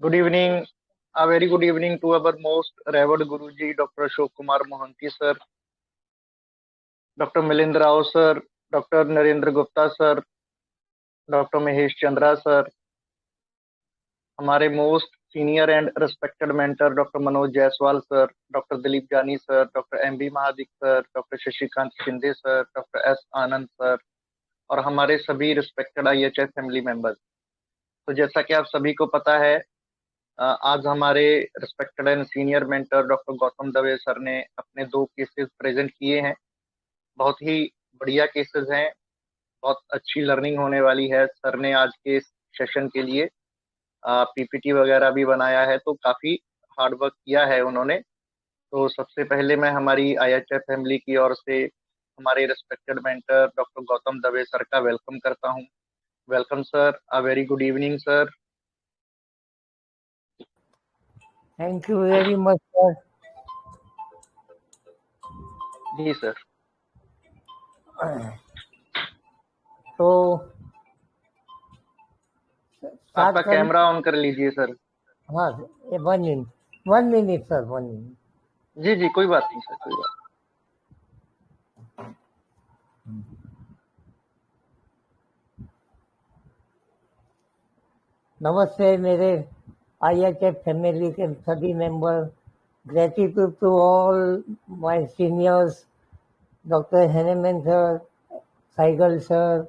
Good evening, a very good evening to our most revered Guruji, Dr. Ashok Kumar Mohanty sir, Dr. Milind Rao sir, Dr. Narendra Gupta sir, Dr. Mahesh Chandra sir, हमारे most senior and respected mentor doctor Manoj Jaiswal sir, doctor Dilip Jani sir, doctor M B Mahadik sir, doctor Shashikant Shinde sir, doctor S Anand sir और हमारे सभी respected IHS family members. तो जैसा कि आप सभी को पता है, आज हमारे respected and senior mentor doctor Gautam Dave sir ने अपने दो केसेस प्रेजेंट किए हैं। बहुत ही बढ़िया केसेस हैं, बहुत अच्छी लर्निंग होने वाली है। सर ने आज के इस सेशन के लिए पीपीटी वगैरह भी बनाया है, तो काफी हार्ड वर्क किया है उन्होंने। तो सबसे पहले मैं हमारी आईएचएफ फैमिली की ओर से हमारे respected mentor doctor Gautam Dave sir का वेलकम करता हूं। Welcome sir, a very good evening sir. Thank you very much, sir. जी सर। तो आपका स्टार्ट कर। कैमरा ऑन कर लीजिए सर। हाँ, 1 मिनट सर, 1 मिनट। जी जी, कोई बात नहीं सर, कोई बात नमस्ते मेरे IHF फैमिली के सभी member. Gratitude to all my seniors, doctor Hahnemann sir, Saigal sir,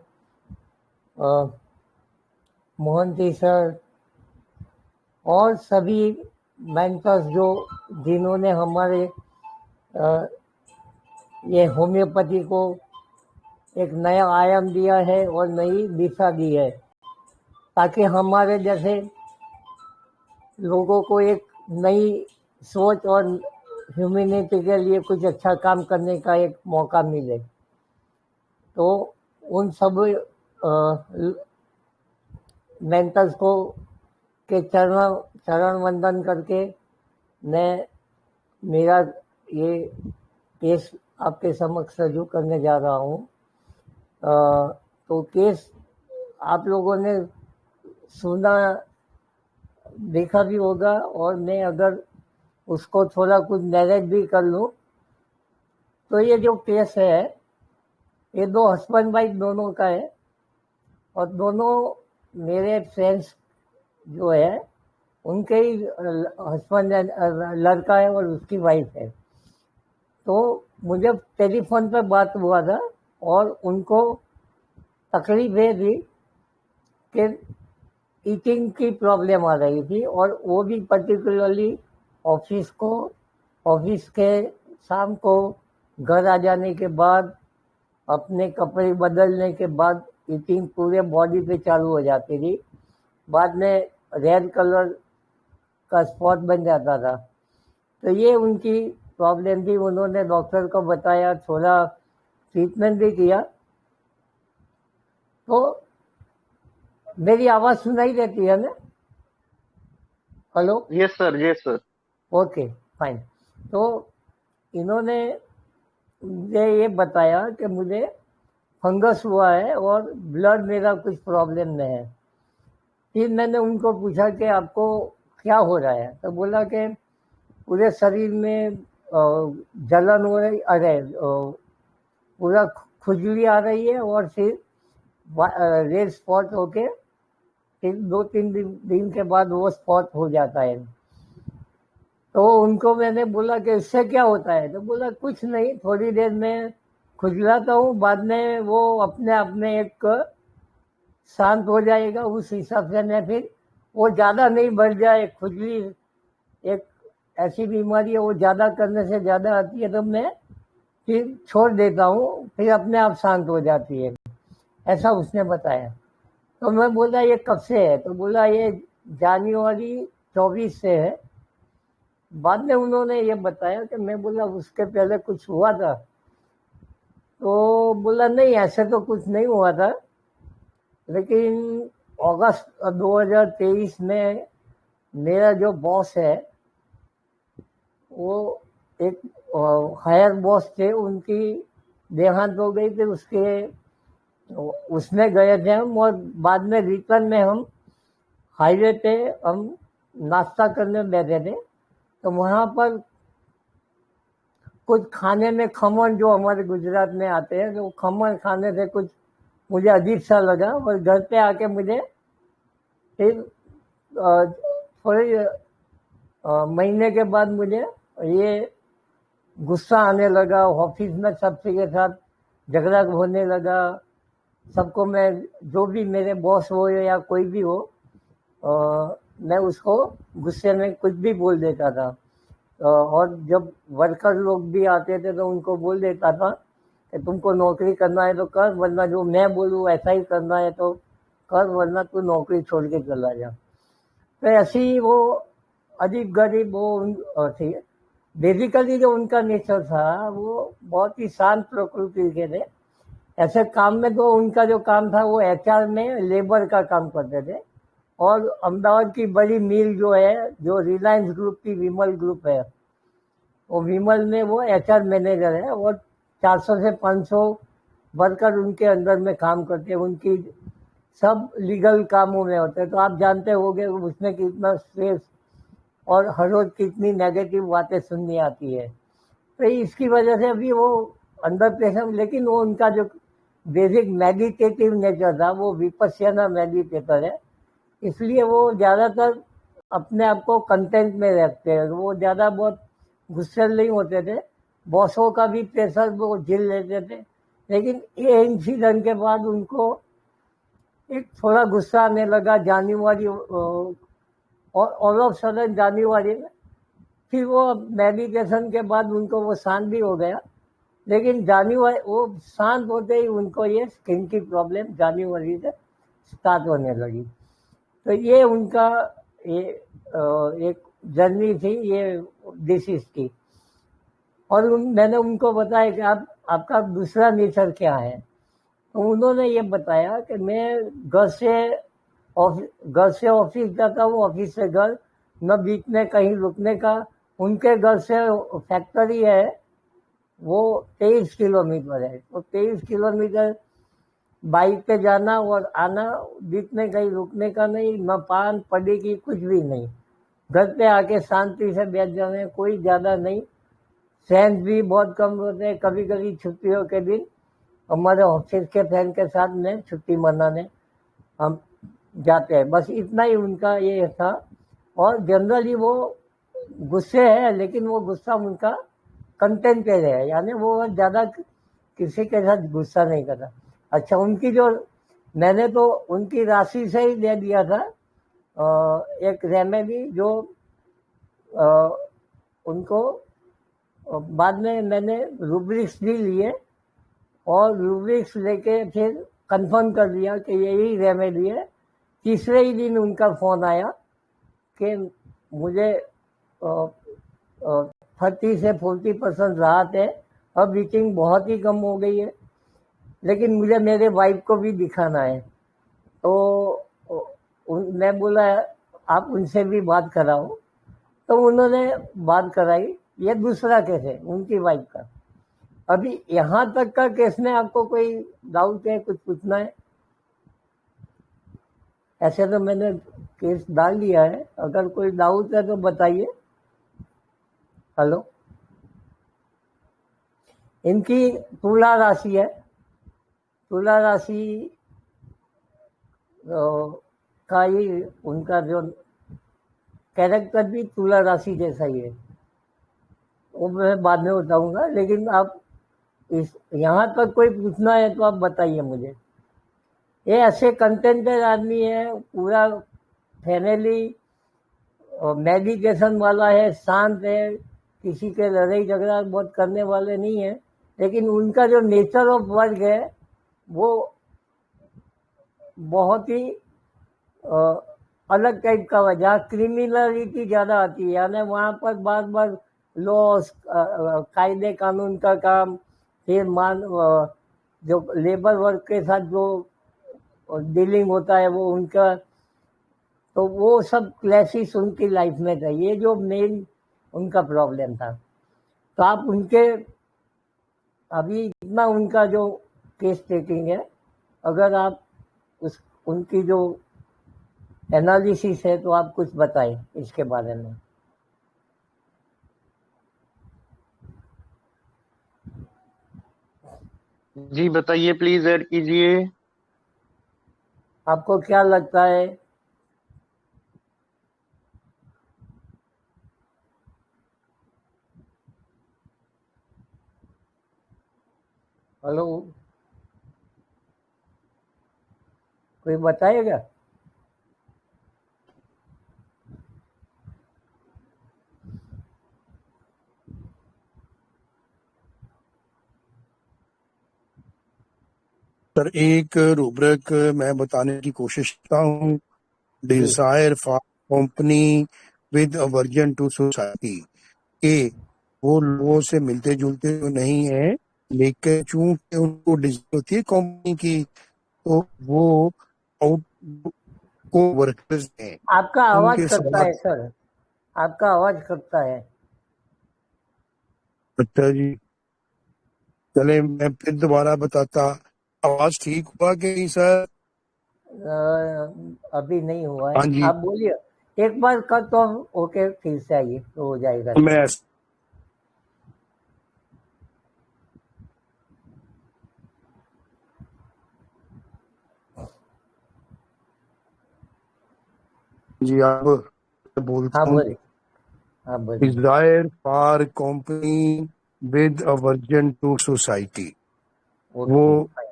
Mohanty sir और सभी मेंटर्स जिन्होंने हमारे ये होम्योपैथी को एक नया आयाम दिया है और नई दिशा दी है, ताकि हमारे जैसे लोगों को एक नई सोच और ह्यूमैनिटी के लिए कुछ अच्छा काम करने का एक मौका मिले। तो उन सब मेंटर्स को के चरण वंदन करके मैं मेरा ये केस आपके समक्ष रजू करने जा रहा हूँ। तो केस आप लोगों ने सुना, देखा भी होगा, और मैं अगर उसको थोड़ा कुछ नैरेट भी कर लूँ तो ये जो केस है ये दो हस्बैंड वाइफ दोनों का है, और दोनों मेरे फ्रेंड्स जो है उनके ही हस्बैंड लड़का है और उसकी वाइफ है। तो मुझे टेलीफोन पर बात हुआ था और उनको तकलीफ है थी कि ईटिंग की प्रॉब्लम आ रही थी, और वो भी पर्टिकुलरली ऑफिस के शाम को घर आ जाने के बाद अपने कपड़े बदलने के बाद ईटिंग पूरे बॉडी पे चालू हो जाती थी। बाद में रेड कलर का स्पॉट बन जाता था। तो ये उनकी प्रॉब्लम थी। उन्होंने डॉक्टर को बताया, थोड़ा ट्रीटमेंट भी किया। तो मेरी आवाज सुनाई देती है ना? Hello? Yes sir, yes sir. Okay, fine. तो इन्होंने मुझे ये बताया कि मुझे फंगस हुआ है और ब्लड मेरा कुछ प्रॉब्लम में है। फिर मैंने उनको पूछा कि आपको क्या हो रहा है, तो बोला कि पूरे शरीर में जलन हो रही, अरे पूरा खुजली आ रही है, और फिर रेड स्पॉट होके फिर 2-3 दिन के बाद वो स्पॉट हो जाता है। तो उनको मैंने बोला कि इससे क्या होता है, तो बोला कुछ नहीं, थोड़ी देर में खुजलाता हूँ, बाद में वो अपने आप में एक शांत हो जाएगा। उस हिसाब से मैं फिर वो ज्यादा नहीं बढ़ जाए। खुजली एक ऐसी बीमारी है, वो ज्यादा करने से ज्यादा आती है, तो मैं फिर छोड़ देता हूँ, फिर अपने आप शांत हो जाती है। ऐसा उसने बताया। तो मैं बोला ये कब से है, तो बोला ये जनवरी 24 से है। बाद में उन्होंने ये बताया कि मैं बोला उसके पहले कुछ हुआ था, तो बोला नहीं ऐसे तो कुछ नहीं हुआ था, लेकिन अगस्त 2023 में मेरा जो बॉस है, वो एक हायर बॉस थे, उनकी देहांत हो गई थी, उसमें गए थे हम, और बाद में रिटर्न में हम हाईवे पे हम नाश्ता करने बैठे थे, तो वहाँ पर कुछ खाने में खमन जो हमारे गुजरात में आते हैं, तो खमन खाने से कुछ मुझे अजीब सा लगा, और घर पे आके मुझे फिर थोड़े महीने के बाद मुझे ये गुस्सा आने लगा। ऑफिस में सबसे के साथ झगड़ा होने लगा। सबको मैं, जो भी मेरे बॉस हो या कोई भी हो, मैं उसको गुस्से में कुछ भी बोल देता था। और जब वर्कर लोग भी आते थे तो उनको बोल देता था कि तुमको नौकरी करना है तो कर, वरना जो मैं बोलूँ ऐसा ही करना है तो कर, वरना तू नौकरी छोड़ के चला जा। तो ऐसी वो अजीब गरीब वो थी। बेसिकली जो उनका नेचर था वो बहुत ही शांत प्रकृति के थे। ऐसे काम में तो उनका जो काम था वो एचआर में लेबर का काम करते थे। और अहमदाबाद की बड़ी मिल जो है, जो रिलायंस ग्रुप की विमल ग्रुप है, वो विमल में वो एचआर मैनेजर है, और 400 से 500 वर्कर उनके अंदर में काम करते हैं। उनकी सब लीगल कामों में होते हैं। तो आप जानते होंगे उसमें कितना स्ट्रेस और हर रोज कितनी नेगेटिव बातें सुननी आती है। तो इसकी वजह से अभी वो अंडर प्रेशर, लेकिन वो उनका जो बेसिक मेडिटेटिव नेचर था वो विपस्यना मेडिटेटर है, इसलिए वो ज़्यादातर अपने आप को कंटेंट में रखते हैं। वो ज़्यादा बहुत गुस्से नहीं होते थे। बॉसों का भी प्रेशर वो झेल लेते थे, लेकिन ये इंसिडेंट के बाद उनको एक थोड़ा गुस्सा आने लगा जनवरी, और ऑल ऑफ सडन जनवरी में फिर वो मेडिटेशन के बाद उनको वो शांत भी हो गया। लेकिन जनवरी वो शांत होते ही उनको ये स्किन की प्रॉब्लम जनवरी से स्टार्ट होने लगी। तो ये उनका ये एक जर्नी थी ये डिसीज की। और मैंने उनको बताया कि आपका दूसरा नेचर क्या है। तो उन्होंने ये बताया कि मैं घर से ऑफिस जाता हूँ, ऑफिस से घर, न बीच में कहीं रुकने का। उनके घर से फैक्ट्री है वो 23 किलोमीटर है, तो 23 किलोमीटर बाइक पे जाना और आना, बीच में कहीं रुकने का नहीं, न पान पड़ी की कुछ भी नहीं। घर पे आके शांति से बैठ जाने, कोई ज्यादा नहीं। फ्रेंड्स भी बहुत कम होते हैं। कभी कभी छुट्टियों के दिन हमारे ऑफिस के फ्रेंड के साथ में छुट्टी मनाने हम जाते हैं। बस इतना ही उनका ये था। और जनरली वो गुस्से है, लेकिन वो गुस्सा उनका कंटेंट पे है, यानी वो ज्यादा किसी के साथ गुस्सा नहीं करता। अच्छा, उनकी जो मैंने तो उनकी राशि से ही दे दिया था एक रेमेडी जो उनको बाद में मैंने रूब्रिक्स भी लिए, और रूब्रिक्स लेके फिर कंफर्म कर दिया कि यही रेमेडी है। तीसरे ही दिन उनका फोन आया कि मुझे 30 से 40% राहत है, अब ईटिंग बहुत ही कम हो गई है, लेकिन मुझे मेरे वाइफ को भी दिखाना है। तो मैं बोला आप उनसे भी बात कराओ। तो उन्होंने बात कराई। ये दूसरा केस है उनकी वाइफ का। अभी यहाँ तक का केस में आपको कोई डाउट है, कुछ पूछना है? ऐसे तो मैंने केस डाल दिया है, अगर कोई डाउट है तो बताइए। हेलो, इनकी तुला राशि है। तुला राशि का ही उनका जो कैरेक्टर भी तुला राशि जैसा ही है, वो मैं बाद में बताऊंगा। लेकिन आप इस यहाँ तक कोई पूछना है तो आप बताइए मुझे। ये ऐसे कंटेंटेड आदमी है, पूरा फैमिली मेडिटेशन वाला है, शांत है, किसी के लड़ाई झगड़ा बहुत करने वाले नहीं है। लेकिन उनका जो नेचर ऑफ वर्क है वो बहुत ही अलग टाइप का है, जहाँ क्रिमिनलिटी ज्यादा आती है, यानी वहां पर बार बार लॉस, कायदे कानून का काम, फिर जो लेबर वर्क के साथ जो डीलिंग होता है वो उनका, तो वो सब क्लैशेस उनकी लाइफ में था। ये जो मेन उनका प्रॉब्लम था। तो आप उनके अभी इतना उनका जो केस टेकिंग है, अगर आप उनकी जो एनालिसिस है, तो आप कुछ बताएं इसके बारे में। जी बताइए, प्लीज ऐड कीजिए। आपको क्या लगता है? हेलो, कोई बताएगा? सर एक रूब्रिक मैं बताने की कोशिश करता हूँ। जी, desire for company with aversion to society के वो लोगों से मिलते जुलते तो नहीं है, लेकिन चूंकि उनको डिजायर होती है कंपनी की, तो वो आउट को वर्कर्स हैं आपका आवाज उनके कटता साथ। है सर, आपका आवाज कटता है। अच्छा जी, चले मैं फिर दोबारा बताता। आवाज ठीक हुआ कि नहीं सर? अभी नहीं हुआ हाँ है, जी, आप बोलिए एक बार कर तो। ओके, फिर से आइए तो हो जाएगा मैं सर। जी अब हाँ बोलता हूँ। बोलिए, हाँ बोलिए। Desire for company with aversion to society, वो ओके,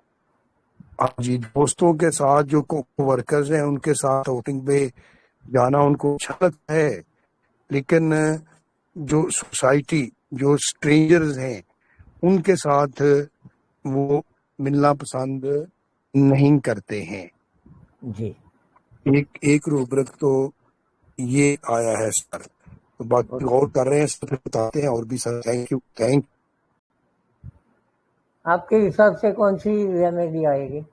हाँ जी, दोस्तों के साथ जो वर्कर्स हैं उनके साथ आउटिंग पे जाना उनको अच्छा लगता है, लेकिन जो सोसाइटी, जो स्ट्रेंजर्स हैं उनके साथ वो मिलना पसंद नहीं करते हैं। जी, एक एक रूब्रिक तो ये आया है सर, तो बाकी ओके। और कर रहे हैं सर, फिर बताते हैं और भी सर। Thank you, thank. आपके हिसाब से कौन सी रेमेडी आएगी?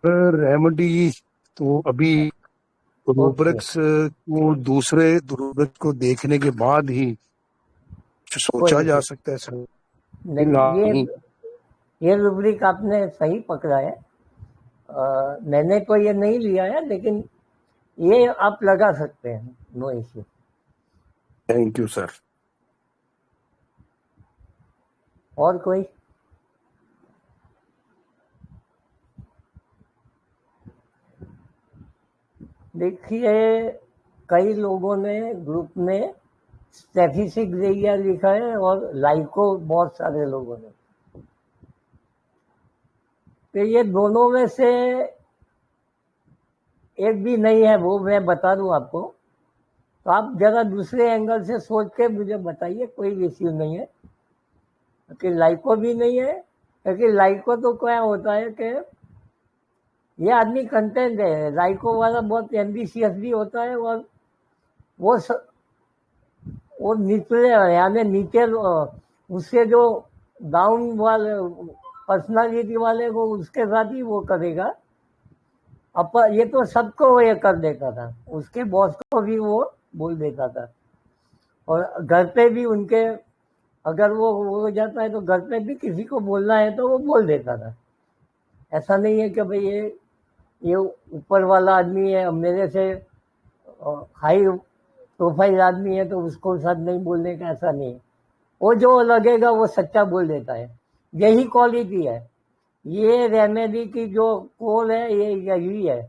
रेमेडी तो अभी ओके, रूब्रिक्स को, दूसरे रूब्रिक्स को देखने के बाद ही कोई सोचा जा इशू सकता है सर, नहीं। फिलहाल नहीं। ये रुब्रिक आपने सही पकड़ा है। मैंने तो ये नहीं लिया है, लेकिन ये आप लगा सकते हैं, no issue. Thank you sir. और कोई? देखिए, कई लोगों ने ग्रुप में स्टैटिस्टिक दिया लिखा है, और लाइको बहुत सारे लोगों ने। तो ये दोनों में से एक भी नहीं है, वो मैं बता दूं आपको। तो आप जरा दूसरे एंगल से सोच के मुझे बताइए, कोई इश्यू नहीं है। कि लाइको भी नहीं है, क्योंकि लाइको तो क्या होता है कि ये आदमी कंटेंट है। लाइको वाला बहुत एम्बिशियस भी होता है, और वो स, वो निचले, यानी नीचे उससे जो डाउन वाले पर्सनालिटी वाले को, उसके साथ ही वो करेगा। अब ये तो सबको ये कर देता था, उसके बॉस को भी वो बोल देता था। और घर पे भी उनके, अगर वो हो जाता है तो घर पे भी किसी को बोलना है तो वो बोल देता था। ऐसा नहीं है कि भाई ये ऊपर वाला आदमी है, मेरे से हाई प्रोफाइल आदमी है तो उसको साथ नहीं बोलने का, ऐसा नहीं है। वो जो लगेगा वो सच्चा बोल देता है। यही क्वालिटी है। ये रेमेडी की जो कोल है, ये यही है।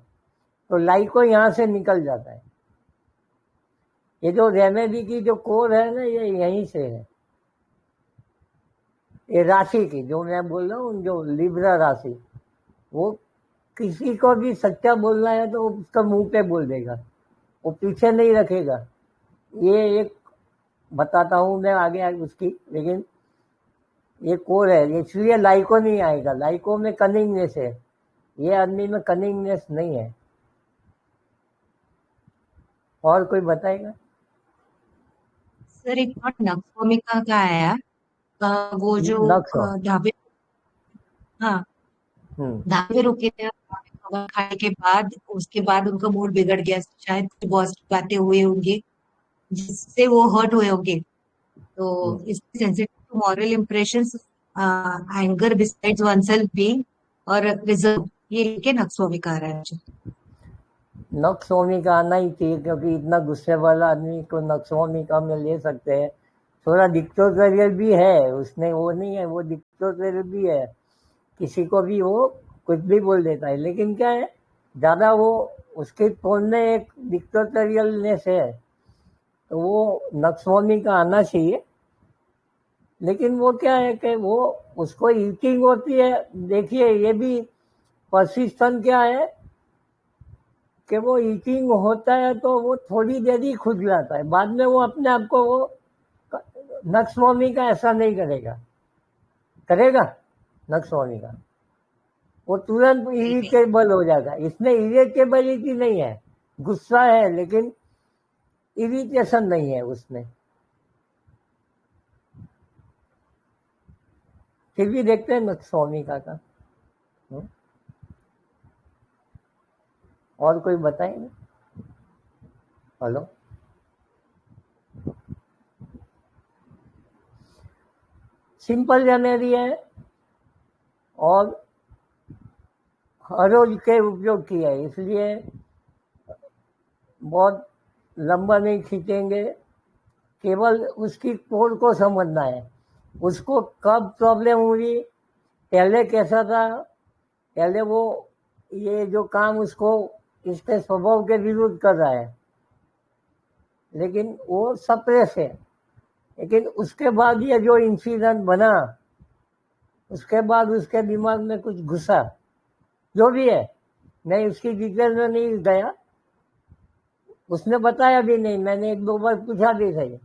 तो लाइको यहाँ से निकल जाता है। ये जो रेमेडी की जो कोर है ना, ये यहीं से है। ये राशि की जो मैं बोल रहा हूँ, जो लिब्रा राशि, वो किसी को भी सच्चा बोलना है तो उसका मुंह पे बोल देगा, वो पीछे नहीं रखेगा। ये एक बताता हूँ मैं आगे आगे उसकी, लेकिन ये कोर है, इसलिए लाइको नहीं आएगा। लाइको में कनिंगनेस है, ये आदमी में कनिंगनेस नहीं है। और कोई बताएगा? सर एक और नक्सोमिका का आया। वो जो नक्स हो। ढाबे, हाँ, हम्म, ढाबे रुके थे, खाना खाने के बाद उसके बाद उनका मूड बिगड़ गया, शायद कुछ बॉस की बातें हुई होंगी जिससे वो हर्ट हुए होंगे। तो हम्म, इसमें sensitive to moral impressions, anger besides oneself being और रिजर्व, ये लेके नक्सोमिक आ रहा है मुझे। नक्सोमी का आना ही चाहिए, क्योंकि इतना गुस्से वाला आदमी को नक्सोमी का में ले सकते हैं। थोड़ा डिक्टेटोरियल भी है उसने, वो नहीं है, वो डिक्टेटोरियल भी है, किसी को भी वो कुछ भी बोल देता है। लेकिन क्या है, ज़्यादा वो उसके टोन में एक डिक्टेटोरियलनेस है, तो वो नक्सोमी का आना चाहिए। लेकिन वो क्या है कि वो उसको ईटिंग होती है। देखिए ये भी परसिस्टेंट क्या है कि वो ईटिंग होता है तो वो थोड़ी देर ही खुद जाता है, बाद में वो अपने आप को वो नक्समोमी का ऐसा नहीं करेगा, करेगा नक्समोमी का, वो तुरंत इरिटेबल हो जाएगा। इसमें इरिटेबिलिटी नहीं है, गुस्सा है लेकिन इरिटेशन नहीं है उसमें। फिर भी देखते हैं नक्समोमी का। और कोई बताएंगे? हेलो, सिंपल रेमेडी है और हर रोज के उपयोग किया है, इसलिए बहुत लंबा नहीं खींचेंगे। केवल उसकी कोड को समझना है, उसको कब प्रॉब्लम हुई, पहले कैसा था, पहले वो ये जो काम उसको इसके स्वभाव के विरुद्ध कर रहा है, लेकिन वो सप्रेस है। लेकिन उसके बाद ये जो इंसिडेंट बना, उसके बाद उसके दिमाग में कुछ घुसा, जो भी है, मैं उसकी डिटेल में नहीं गया, उसने बताया भी नहीं, मैंने एक दो बार पूछा भी सही,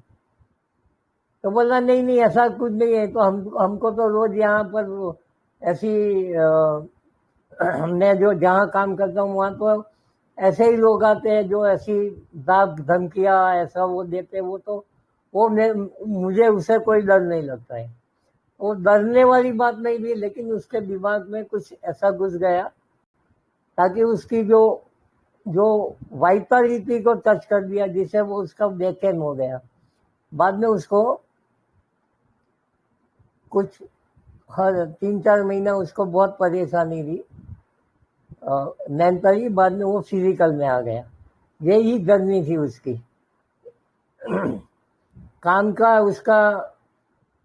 तो बोला नहीं नहीं ऐसा कुछ नहीं है, तो हमको तो रोज यहाँ पर ऐसी मैं जो जहाँ काम करता हूँ वहाँ तो ऐसे ही लोग आते हैं जो ऐसी दाग धमकियाँ ऐसा वो देते हैं, वो तो वो मुझे उसे कोई डर नहीं लगता है। वो डरने वाली बात नहीं थी, लेकिन उसके दिमाग में कुछ ऐसा घुस गया ताकि उसकी जो जो वाइटलिटी को टच कर दिया, जिससे वो उसका बेचैन हो गया। बाद में उसको कुछ हर 3-4 महीना उसको बहुत परेशानी थी मेंटली, बाद में वो फिजिकल में आ गया। यही जर्नी थी उसकी काम का, उसका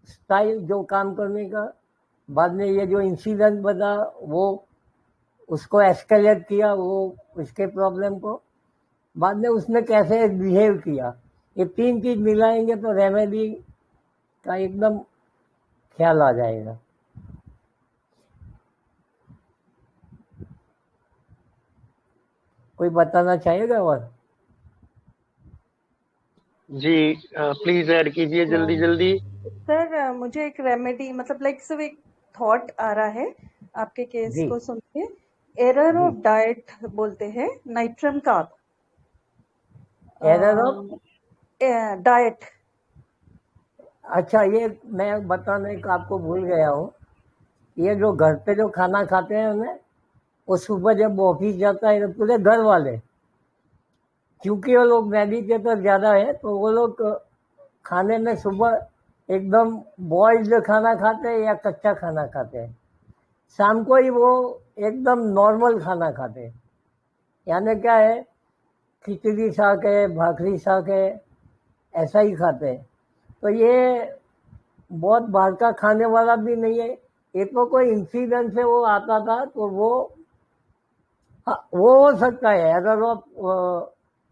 स्टाइल जो काम करने का। बाद में ये जो इंसिडेंट बना वो उसको एस्केलेट किया, वो उसके प्रॉब्लम को। बाद में उसने कैसे बिहेव किया, ये 3 चीज मिलाएंगे तो रेमेडी का एकदम ख्याल आ जाएगा। कोई बताना चाहेगा? और जी प्लीज ऐड कीजिए जल्दी जल्दी। सर मुझे एक रेमेडी मतलब लाइक सिर्फ एक थॉट आ रहा है आपके केस जी को सुन के। एरर जी, ऑफ डाइट बोलते हैं, nitrum carb error of, diet. अच्छा ये मैं बताने का आपको भूल गया हूँ। ये जो घर पे जो खाना खाते हैं हमें, वो सुबह जब ऑफिस जाता है तो पूरे घर वाले, क्योंकि वो लोग मेडिटेटर ज्यादा है, तो वो लोग खाने में सुबह एकदम बॉइल्ड खाना खाते हैं या कच्चा खाना खाते हैं, शाम को ही वो एकदम नॉर्मल खाना खाते हैं। यानी क्या है, खिचड़ी शाक है, भाखरी शाक है, ऐसा ही खाते हैं। तो ये बहुत बाहर का खाने वाला भी नहीं है। ये तो कोई इंसिडेंट से वो आता था, तो वो हाँ, वो हो सकता है एरर ऑफ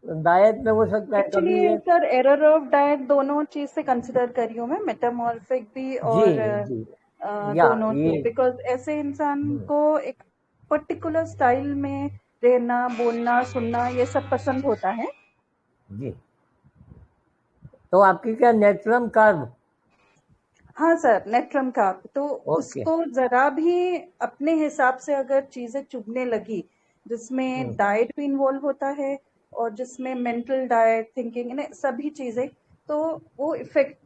डाइट में हो सकता है कभी एक्चुअली ये। सर एरर ऑफ डाइट दोनों चीज से कंसिडर करी हूँ मैं, मेटामॉर्फिक भी जी और जी, या दोनों ये से, बिकॉज ऐसे इंसान को एक पर्टिकुलर स्टाइल में रहना, बोलना, सुनना ये सब पसंद होता है। जी, तो आपकी क्या नेचुरल कार्ब? हाँ सर, नेट्रम कार्ब तो ओके, उसको जरा भी अपने हिसाब से अगर चीजें चुभने लगी, जिसमें डाइट भी इन्वॉल्व होता है और जिसमें मेंटल डाइट, थिंकिंग, सभी चीजें, तो वो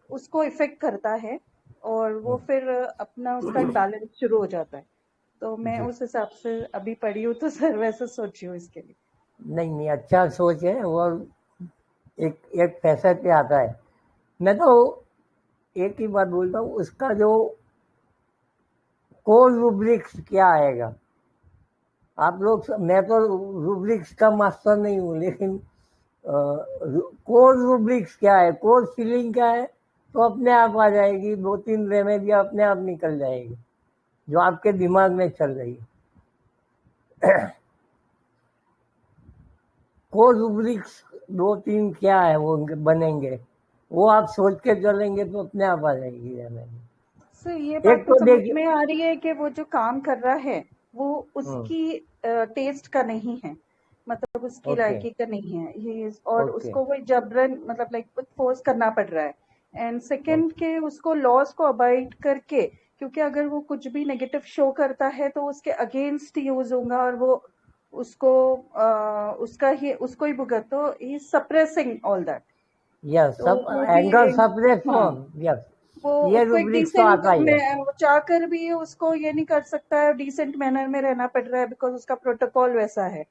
उसको इफेक्ट करता है और वो फिर अपना उसका बैलेंस शुरू हो जाता है। तो मैं जी, उस हिसाब से अभी पढ़ी हूँ, तो सर वैसे सोची हूँ इसके लिए। नहीं नहीं, अच्छा सोच है। और एक एक पैसे पे आता है। मैं तो एक ही बात बोलता हूँ, उसका जो कोर रूब्रिक्स क्या आएगा, आप लोग, मैं तो रूब्रिक्स का मास्टर नहीं हूँ, लेकिन कोर रूब्रिक्स क्या है, कोर फीलिंग क्या है, तो अपने आप आ जाएगी। 2-3 रेमेडी अपने आप निकल जाएगी जो आपके दिमाग में चल रही है। कोर रूब्रिक्स 2-3 क्या है वो बनेंगे, वो आप सोच के चलेंगे तो अपने आप आ जाएगी रेमेडी। सो ये एक बात तो तो समझ देखिए, में आ रही है कि वो जो काम कर रहा है वो उसकी टेस्ट का नहीं है, मतलब उसकी ओके लायकी का नहीं है ये, और ओके उसको वो जबरन मतलब लाइक फोर्स करना पड़ रहा है। एंड सेकंड ओके के उसको लॉस को अवॉइड करके, क्योंकि अगर वो कुछ भी नेगेटिव शो करता है तो उसके अगेंस्ट यूज होगा और वो उसको उसको ही भुगत, तो ही सप्रेसिंग ऑल दैट। यस, तो सब वो एंगर भी, हाँ, सप्रेशन, यस, वो ये उसको एक रूब्रिक्स तो डिसेंट आता ही है। में वो चाहकर भी उसको ये नहीं कर सकता है, डिसेंट मैनर में रहना पड़ रहा है बिकॉज उसका प्रोटोकॉल वैसा है।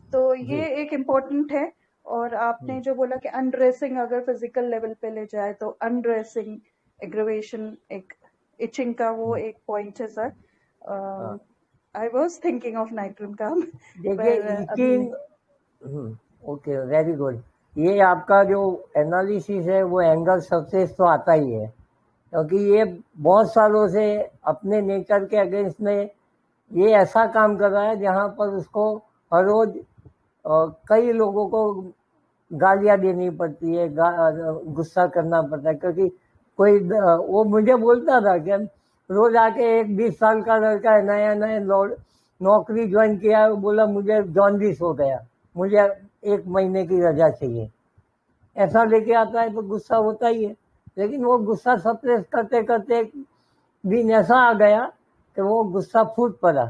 तो जी। ये एक इम्पोर्टेंट है। और आपने जो बोला कि अनड्रेसिंग अगर फिजिकल लेवल पे ले जाए तो अनड्रेसिंग, एग्रेवेशन, एक इचिंग का वो एक पॉइंट है सर। हाँ, I was thinking of nitrum का देखिए पर अभी नहीं। Eating, okay, very good. ये आपका जो एनालिसिस है वो एंगर सक्सेस तो आता ही है, क्योंकि ये बहुत सालों से अपने नेचर के अगेंस्ट में ये ऐसा काम कर रहा है जहाँ पर उसको हर रोज कई लोगों को गालियां देनी पड़ती है, गुस्सा करना पड़ता है, क्योंकि कोई वो मुझे बोलता था कि रोज आके एक 20 साल का लड़का है, नया नया नौकरी ज्वाइन किया है, वो बोला मुझे जॉन्डिस हो गया, मुझे 1 महीने की रजा चाहिए, ऐसा लेके आता है तो गुस्सा होता ही है। लेकिन वो गुस्सा सप्रेस करते करते एक दिन ऐसा आ गया कि वो गुस्सा फूट पड़ा,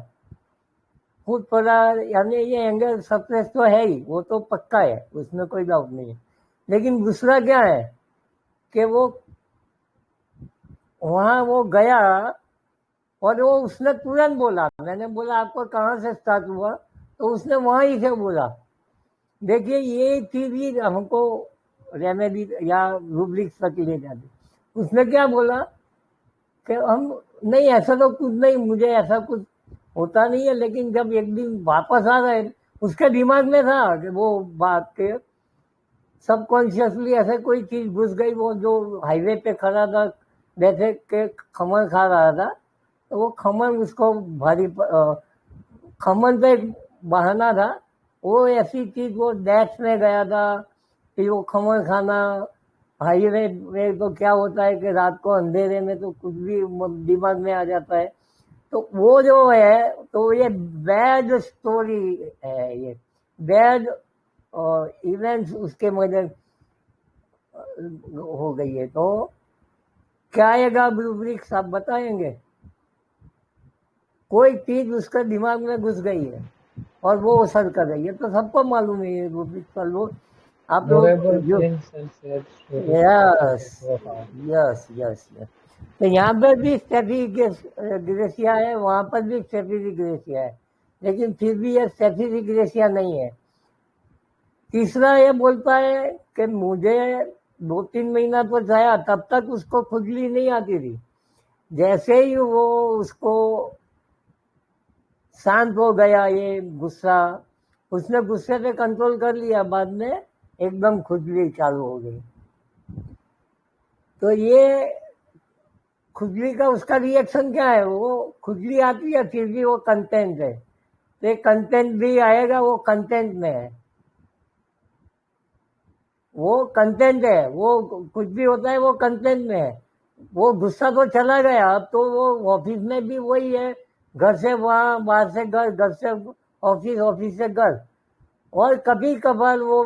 यानी ये एंगर सप्रेस तो है ही, वो तो पक्का है, उसमें कोई डाउट नहीं है। लेकिन दूसरा क्या है कि वो वहां वो गया और वो उसने तुरंत बोला, मैंने बोला आपको कहाँ से स्टार्ट हुआ, तो उसने वहीं से बोला। देखिए ये चीज भी हमको रेमेडी या रूब्रिक्स तक ले जाती। उसने क्या बोला कि हम, नहीं ऐसा तो कुछ नहीं, मुझे ऐसा कुछ होता नहीं है, लेकिन जब एक दिन वापस आ गए, उसके दिमाग में था कि वो बात के सबकॉन्शियसली ऐसे कोई चीज घुस गई, वो जो हाईवे पे खड़ा था जैसे के खमन खा रहा था, तो वो खमन उसको खमन तो एक बहाना था, वो ऐसी चीज वो डैश में गया था कि वो खमन खाना। हाईवे में तो क्या होता है कि रात को अंधेरे में तो कुछ भी दिमाग में आ जाता है। तो वो जो है, तो ये बैड स्टोरी है, ये बैड इवेंट्स उसके मदद हो गई है। तो क्या आएगा ब्लूब्रिक्स, आप बताएंगे? कोई चीज उसके दिमाग में घुस गई है और वो असर कर रही है, तो सबको मालूम है ये ब्लूब्रिक्स का। लोग, आप लोग Moreover, जो, Prince and said stories about yes the Goa. Yes yes yes, तो यहाँ पर भी स्टेफी ग्रेसिया है, वहां पर भी स्टेफी ग्रेसिया है, लेकिन फिर भी ये स्टेफी ग्रेसिया नहीं है। तीसरा ये बोलता है कि मुझे 2-3 महीना तो जाया, तब तक उसको खुजली नहीं आती थी। जैसे ही वो उसको शांत हो गया ये गुस्सा, उसने गुस्से पे कंट्रोल कर लिया, बाद में एकदम खुजली चालू हो गई। तो ये खुजली का उसका रिएक्शन क्या है, वो खुजली आती है फिर भी वो कंटेंट है, तो कंटेंट भी आएगा, वो कंटेंट में है, वो कंटेंट है, वो कुछ भी होता है वो कंटेंट में है। वो गुस्सा तो चला गया, अब तो वो ऑफिस में भी वही है, घर से वहां, बाहर से घर से ऑफिस, ऑफिस से घर। और कभी कभार वो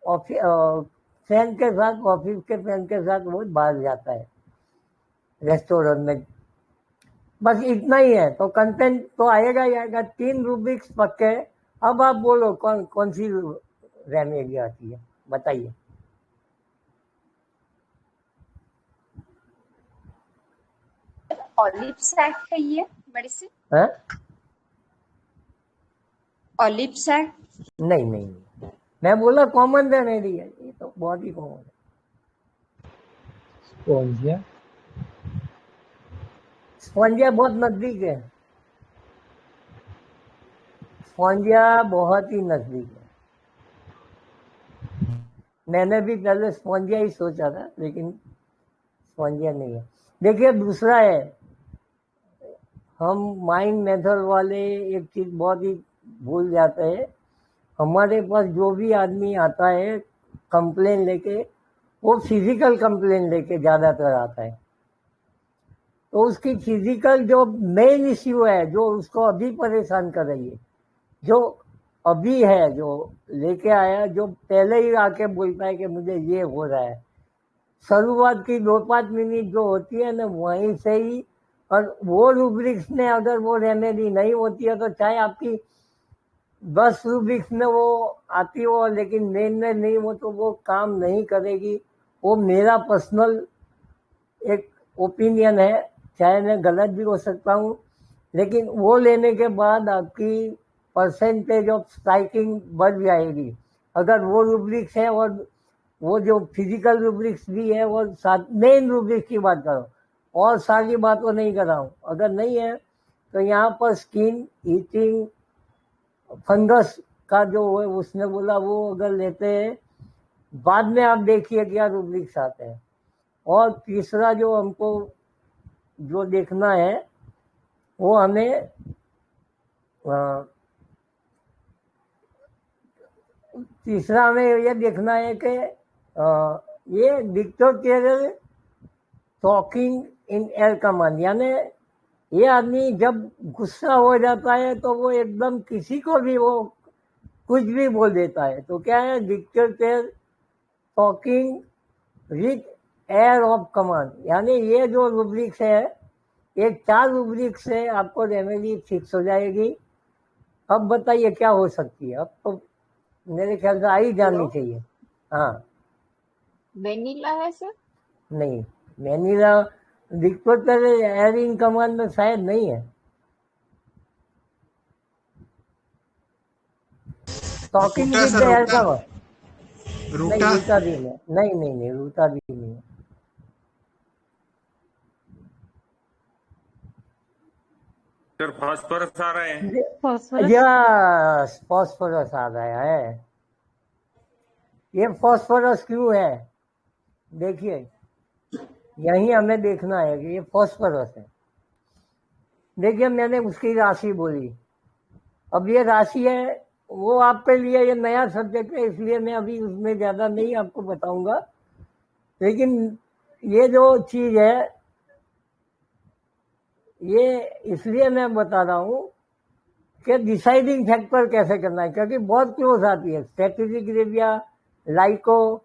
ऑफिस फैन के साथ, ऑफिस के फैन के साथ वो बाहर जाता है रेस्टोरेंट में, बस इतना ही है। तो कंटेंट तो आएगा ही आएगा। 3 रूब्रिक्स पक्के। अब आप बोलो कौन कौन सी रेमेडी आती है, बताइए। ऑलिव सैक है ये मेडिसिन? है? Olive sac? नहीं नहीं नहीं, मैं बोला कॉमन रेमेडी है, ये तो बहुत ही कॉमन है। Spongia. स्पॉन्जिया बहुत नजदीक है। स्पॉन्जिया बहुत ही नजदीक है। मैंने भी पहले स्पॉन्जिया ही सोचा था, लेकिन स्पॉन्जिया नहीं है। देखिए दूसरा है, हम माइंड मेथड वाले एक चीज बहुत ही भूल जाते हैं। हमारे पास जो भी आदमी आता है कंप्लेन लेके, वो फिजिकल कंप्लेन लेके ज्यादातर आता है। तो उसकी फिजिकल जो मेन इश्यू है, जो उसको अभी परेशान कर रही है, जो अभी है, जो लेके आया, जो पहले ही आके बोलता है कि मुझे ये हो रहा है, शुरुआत की 2-5 मिनट जो होती है ना, वहीं से ही। और वो रूब्रिक्स में अगर वो रेमेडी नहीं होती है, तो चाहे आपकी 10 रूब्रिक्स में वो आती हो, लेकिन मेन में नहीं हो, तो वो काम नहीं करेगी। वो मेरा पर्सनल एक ओपिनियन है, चाहे मैं गलत भी हो सकता हूँ, लेकिन वो लेने के बाद आपकी परसेंटेज ऑफ स्ट्राइकिंग बढ़ जाएगी। अगर वो रूब्रिक्स है, और वो जो फिजिकल रूब्रिक्स भी है, वो मेन रूब्रिक्स की बात करो, और सारी बातों नहीं कर रहा हूँ। अगर नहीं है तो यहाँ पर स्किन, ईटिंग, फंगस का जो है उसने बोला, वो अगर लेते हैं, बाद में आप देखिए क्या रूब्रिक्स आते हैं। और तीसरा जो हमको जो देखना है, वो हमें तीसरा हमें ये देखना है कि ये dictatorial talking in air command, यानी ये आदमी जब गुस्सा हो जाता है तो वो एकदम किसी को भी वो कुछ भी बोल देता है। तो क्या है, dictatorial talking with air of command, यानी ये जो रूब्रिक्स है, एक 4 रूब्रिक्स से आपको रेमेडी फिक्स हो जाएगी। अब बताइए क्या हो सकती है? अब तो मेरे ख्याल से आई जानी चाहिए। हाँ, वेनिला है सर? नहीं, vanilla dictatorial air in command में शायद नहीं है। Talking ruta with sir, air ruta command नहीं, रूटा रूटा भी नहीं, नहीं नहीं नहीं, रूटा भी नहीं है। सर फास्फोरस आ रहे हैं। यस, फॉस्फोरस आ गया है। ये फॉस्फोरस क्यों है? देखिए, यही हमें देखना है कि ये फॉस्फोरस है। देखिए, मैंने उसकी राशि बोली। अब ये राशि है, वो आपके लिए ये नया सब्जेक्ट है, इसलिए मैं अभी उसमें ज्यादा नहीं आपको बताऊंगा। लेकिन ये जो चीज है, ये इसलिए मैं बता रहा हूँ कि डिसाइडिंग फैक्टर कैसे करना है, क्योंकि बहुत क्लोज आती है। स्ट्रेटेजिक रेबिया, लाइको,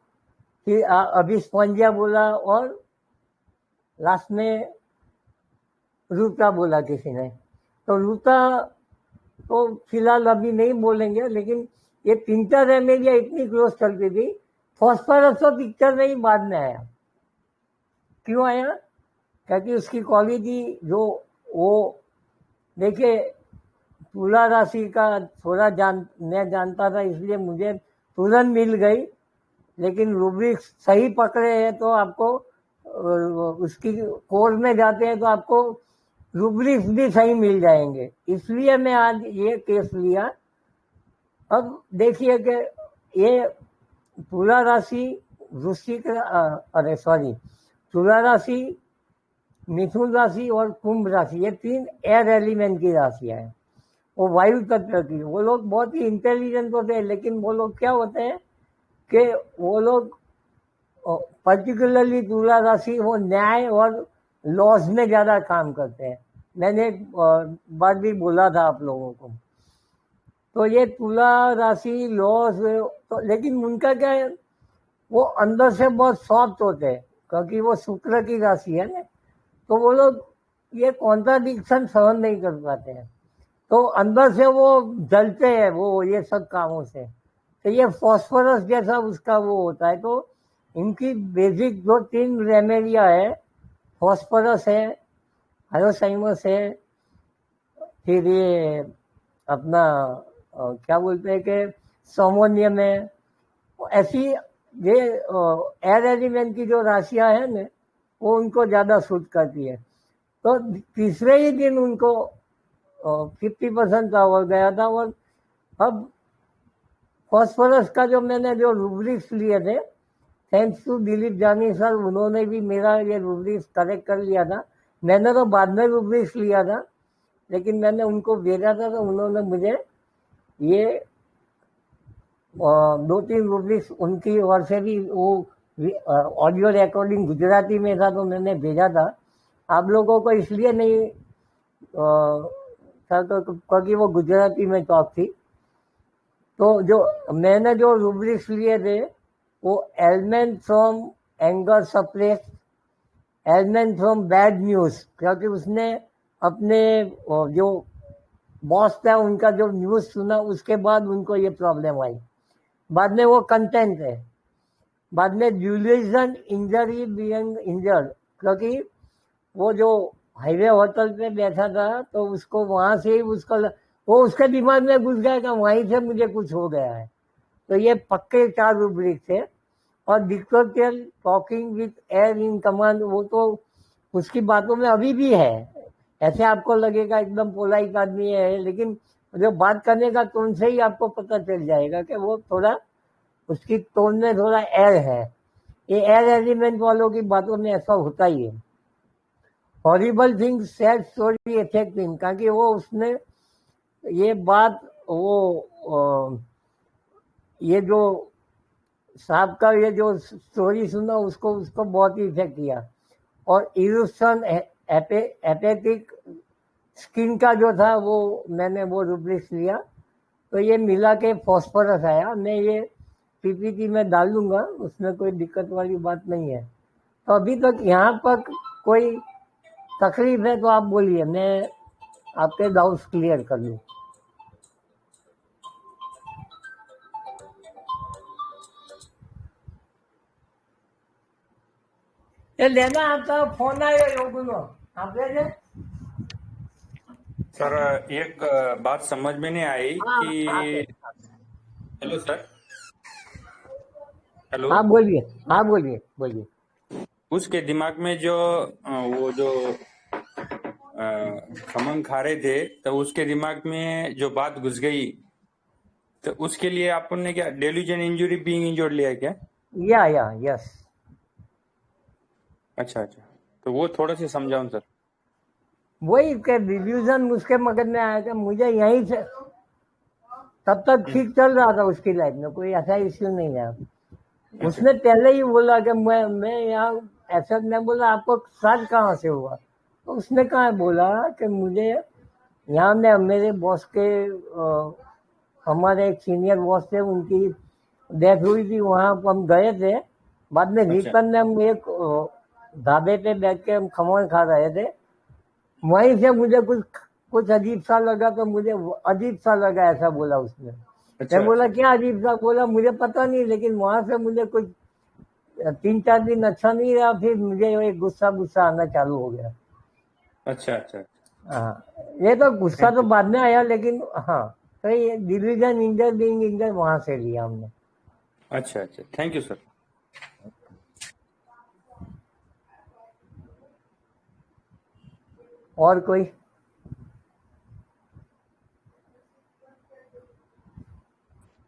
फिर अभी स्पॉन्जिया बोला, और लास्ट में रूटा बोला किसी ने। तो रूटा तो फिलहाल अभी नहीं बोलेंगे, लेकिन ये 3-4 रेमेडिया इतनी क्लोज चलती थी। फॉस्फोरस तो पिक्चर में ही बाद में आया। क्यों आया? क्योंकि उसकी क्वालिटी जो वो, देखिए, तुला राशि का थोड़ा मैं जानता था, इसलिए मुझे तुरंत मिल गई। लेकिन रूब्रिक्स सही पकड़े हैं तो आपको उसकी कोर में जाते हैं तो आपको रूब्रिक्स भी सही मिल जाएंगे। इसलिए मैं आज ये केस लिया। अब देखिए कि ये तुला राशि, वृश्चिक, तुला राशि, मिथुन राशि और कुंभ राशि, ये 3 एयर एलिमेंट की राशियां हैं। वो वायु तत्व की। वो लोग बहुत ही इंटेलिजेंट होते हैं, लेकिन वो लोग क्या होते हैं कि वो लोग पर्टिकुलरली तुला राशि, वो न्याय और लॉज में ज्यादा काम करते हैं। मैंने एक बार भी बोला था आप लोगों को। तो ये तुला राशि, लॉज, तो लेकिन उनका क्या है, वो अंदर से बहुत सॉफ्ट होते हैं, क्योंकि वो शुक्र की राशि है ना। तो वो लोग ये कॉन्ट्राडिक्शन सहन नहीं कर पाते हैं, तो अंदर से वो जलते हैं वो ये सब कामों से। तो ये फॉस्फोरस जैसा उसका वो होता है। तो इनकी बेसिक जो 3 रेमेडिया है, फॉस्फोरस है, हाइड्रोसाइमस है, फिर ये अपना क्या बोलते हैं कि सोमोनियम है। ऐसी ये एयर एलिमेंट की जो राशियां हैं ना, वो उनको ज्यादा सूट करती है। तो तीसरे ही दिन उनको 50% का हो गया था, और अब फॉस्फोरस का जो मैंने जो रूब्रिक्स लिए थे, thanks to Dilip Jani sir, उन्होंने भी मेरा ये रूब्रिक्स करेक्ट कर लिया था। मैंने तो बाद में रूब्रिक्स लिया था, लेकिन मैंने उनको भेजा था तो उन्होंने मुझे ये 2-3 रूब्रिक्स उनकी ओर से भी वो ऑडियो रिकॉर्डिंग गुजराती में था तो मैंने भेजा था आप लोगों को, इसलिए नहीं सर क्योंकि वो गुजराती में टॉक थी। तो जो मैंने जो रूब्रिक्स लिए थे वो element from anger suppress, element from bad news, क्योंकि उसने अपने जो बॉस था उनका जो न्यूज सुना उसके बाद उनको ये प्रॉब्लम आई। बाद में वो कंटेंट है, बाद में ड्यूरेशन इंजरी बीइंग इंजर्ड, क्योंकि वो जो हाईवे होटल पे बैठा था तो उसको वहां से ही वो उसके दिमाग में घुस गया कि वहीं से मुझे कुछ हो गया है। तो ये पक्के 4 रूब्रिक थे। और dictator talking with air in command, वो तो उसकी बातों में अभी भी है। ऐसे आपको लगेगा एकदम पोलाइट आदमी है, लेकिन जो बात करने का टोन से ही आपको पता चल जाएगा कि वो थोड़ा उसकी टोन में थोड़ा एयर है। ये एयर एलिमेंट वालों की बातों में ऐसा होता ही है। Horrible things sad story affecting, क्योंकि वो उसने ये बात ये जो सांप का ये जो स्टोरी सुना उसको बहुत ही इफेक्ट किया। और इल्यूशन एपेथिक स्किन का जो था वो मैंने वो रूब्रिक्स लिया, तो ये मिला के फॉस्फोरस आया। मैं ये पीपीटी में डालूंगा, उसमें कोई दिक्कत वाली बात नहीं है। तो अभी तक यहाँ पर कोई तकलीफ है तो आप बोलिए, मैं आपके डाउट्स क्लियर कर लूँ। ये लेना आपका फोन आया लोगों आप ले ले। सर एक बात समझ में नहीं आई कि हेलो सर, हेलो, हाँ बोलिए बोलिए। उसके दिमाग में जो वो जो खमंग खा रहे थे तो उसके दिमाग में जो बात घुस गई, तो उसके लिए आपने क्या डेल्यूजन इंजुरी बीइंग इंजर्ड लिया है क्या? या यस। अच्छा, तो वो थोड़ा सा समझाऊं सर। वही के डिल्यूजन उसके मगज में आया था, मुझे यहीं से तब तक ठीक चल रहा था उसकी लाइफ में, कोई ऐसा इश्यू नहीं है। उसने पहले ही बोला कि मैं यहाँ ऐसा, मैं बोला आपको साथ कहाँ से हुआ, तो उसने कहा बोला कि मुझे यहाँ में मेरे बॉस के हमारे एक सीनियर बॉस थे, उनकी डेथ हुई थी, वहाँ हम गए थे। बाद में रिटर्न में हम एक ढाबे पे बैठ के हम खमण खा रहे थे, वहीं से मुझे कुछ अजीब सा लगा, तो मुझे अजीब सा लगा ऐसा बोला उसने। मैं बोला क्या अजीब सा? बोला मुझे पता नहीं, लेकिन वहां से मुझे कुछ 3-4 दिन अच्छा नहीं रहा, फिर मुझे एक गुस्सा आना चालू हो गया। अच्छा। हाँ, ये तो गुस्सा तो बाद में आया, लेकिन हाँ, तो ये डिलीजन इंजर वहां से लिया हमने। अच्छा, थैंक यू सर। और कोई?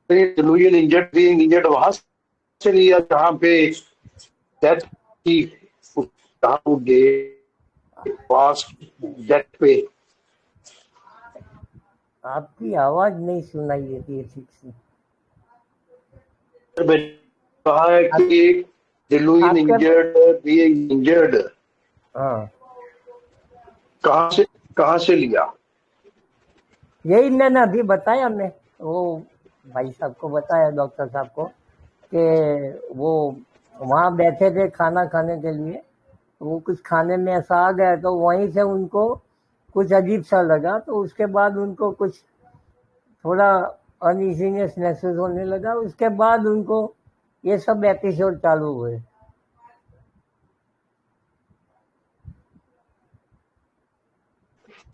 डिल्यूजन इंजर्ड वहां से लिया जहाँ पे डेथ की, डेथ पे। आपकी आवाज नहीं सुनाई देती है ठीक से। कहा है कि डिल्यूजन इंजर्ड हाँ, कहाँ से लिया? यही मैंने अभी बताया, मैं वो भाई साहब को बताया, डॉक्टर साहब को, कि वो वहाँ बैठे थे खाना खाने के लिए, वो कुछ खाने में ऐसा आ गया तो वहीं से उनको कुछ अजीब सा लगा, तो उसके बाद उनको कुछ थोड़ा अनइजीनेस महसूस होने लगा, उसके बाद उनको ये सब एपिसोड चालू हुए।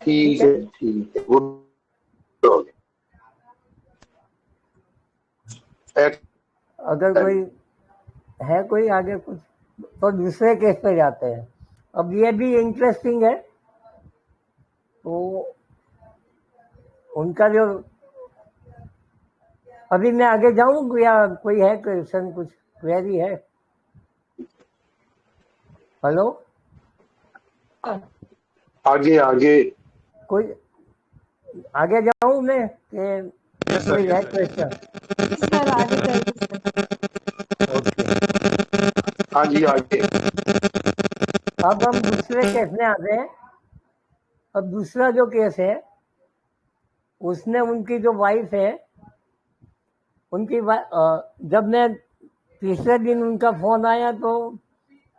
ठीक है अगर कोई है कोई आगे कुछ, तो दूसरे केस पे जाते हैं। अब ये भी इंटरेस्टिंग है, तो उनका जो अभी मैं आगे जाऊं या कोई है क्वेश्चन, कुछ क्वेरी है? हेलो, आगे आगे कोई आगे जाऊं मैं कि यस कोई है सर क्वेश्चन? सर आगे जाइए सर। ओके, हाँ जी आगे अब हम दूसरे केस में आते हैं। अब दूसरा जो केस है, उसने उनकी जो वाइफ है, उनकी जब मैं तीसरे दिन उनका फोन आया तो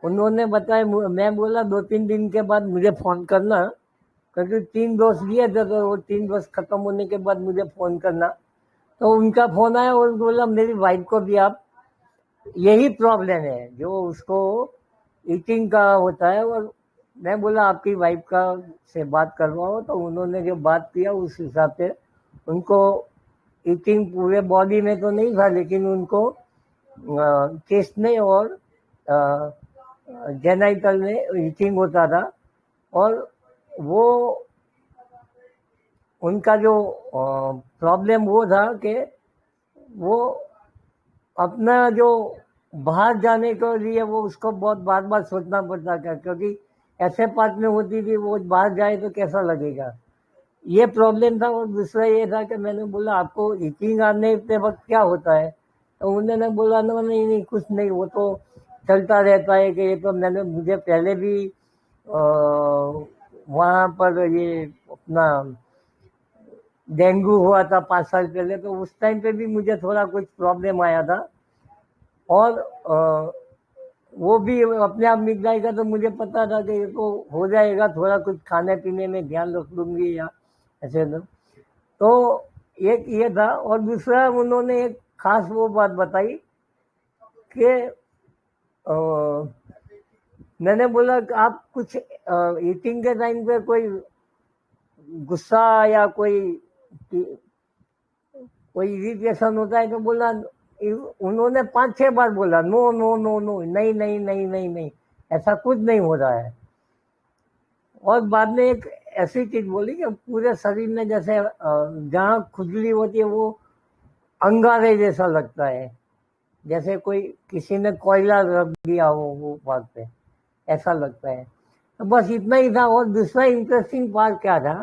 उन्होंने बताया, मैं बोला 2-3 दिन के बाद मुझे फोन करना, क्योंकि 3 डोज दिए थे तो वो 3 डोज खत्म होने के बाद मुझे फोन करना। तो उनका फोन आया और बोला मेरी वाइफ को भी आप यही प्रॉब्लम है जो उसको ईटिंग का होता है। और मैं बोला आपकी वाइफ का से बात करवाओ, तो उन्होंने जो बात किया उस हिसाब से उनको ईटिंग पूरे बॉडी में तो नहीं था, लेकिन उनको चेस्ट में और जेनाइटल में ईटिंग होता था। और वो उनका जो प्रॉब्लम वो था कि वो अपना जो बाहर जाने के लिए वो उसको बहुत बार बार सोचना पड़ता था, क्योंकि ऐसे पार्ट में होती थी वो बाहर जाए तो कैसा लगेगा, ये प्रॉब्लम था। और दूसरा ये था कि मैंने बोला आपको ईटिंग आने के वक्त क्या होता है, तो उन्होंने बोला ना नहीं नहीं कुछ नहीं, वो तो चलता रहता है कि ये तो मुझे पहले भी वहाँ पर ये अपना डेंगू हुआ था 5 साल पहले, तो उस टाइम पे भी मुझे थोड़ा कुछ प्रॉब्लम आया था। और वो भी अपने आप मिट जाएगा, तो मुझे पता था कि ये तो हो जाएगा, थोड़ा कुछ खाने पीने में ध्यान रख लूंगी या ऐसे। तो एक ये था। और दूसरा उन्होंने एक खास वो बात बताई कि मैंने बोला कि आप कुछ ईटिंग के टाइम पे कोई गुस्सा या कोई इरिटेशन होता है, तो बोला उन्होंने 5-6 बार बोला नो नो नो नो, नहीं नहीं नहीं नहीं नहीं, ऐसा कुछ नहीं हो रहा है। और बाद में एक ऐसी चीज बोली कि पूरे शरीर में जैसे जहाँ खुजली होती है वो अंगारे जैसा लगता है, जैसे कोई किसी ने कोयला रख दिया हो वो पार्ट पे, ऐसा लगता है। तो बस इतना ही था। और दूसरा इंटरेस्टिंग पार्ट क्या था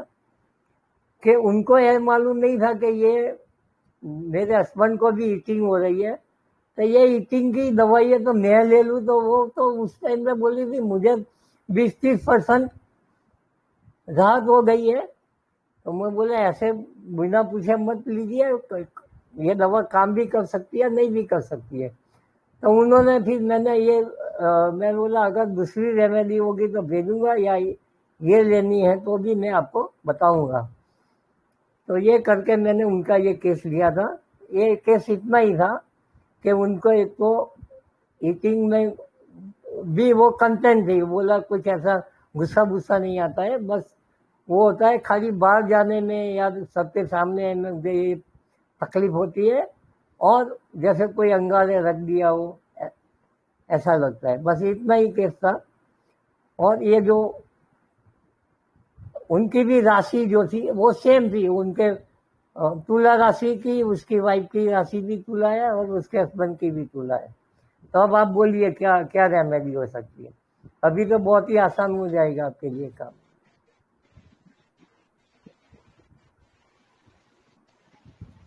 कि उनको यह मालूम नहीं था कि ये मेरे हस्बैंड को भी ईटिंग हो रही है, तो ये ईटिंग की दवाई है तो मैं ले लूँ। तो वो तो उस टाइम में बोली थी मुझे 20-30% राहत हो गई है। तो मैं बोला ऐसे बिना पूछे मत लीजिए, तो ये दवा काम भी कर सकती है नहीं भी कर सकती है। तो उन्होंने फिर मैं बोला अगर दूसरी रेमेडी होगी तो भेजूंगा, या ये लेनी है तो भी मैं आपको बताऊंगा। तो ये करके मैंने उनका ये केस लिया था। ये केस इतना ही था कि उनको एक तो ईटिंग में भी वो कंटेंट थी, बोला कुछ ऐसा गुस्सा नहीं आता है, बस वो होता है खाली बाहर जाने में या सबके सामने में ये तकलीफ होती है, और जैसे कोई अंगारे रख दिया हो ऐसा लगता है। बस इतना ही केस था। और ये जो उनकी भी राशि जो थी वो सेम थी, उनके तुला राशि की, उसकी वाइफ की राशि भी तुला है और उसके हस्बैंड की भी तुला है। तो अब आप बोलिए क्या क्या रेमेडी हो सकती है? अभी तो बहुत ही आसान हो जाएगा आपके लिए काम।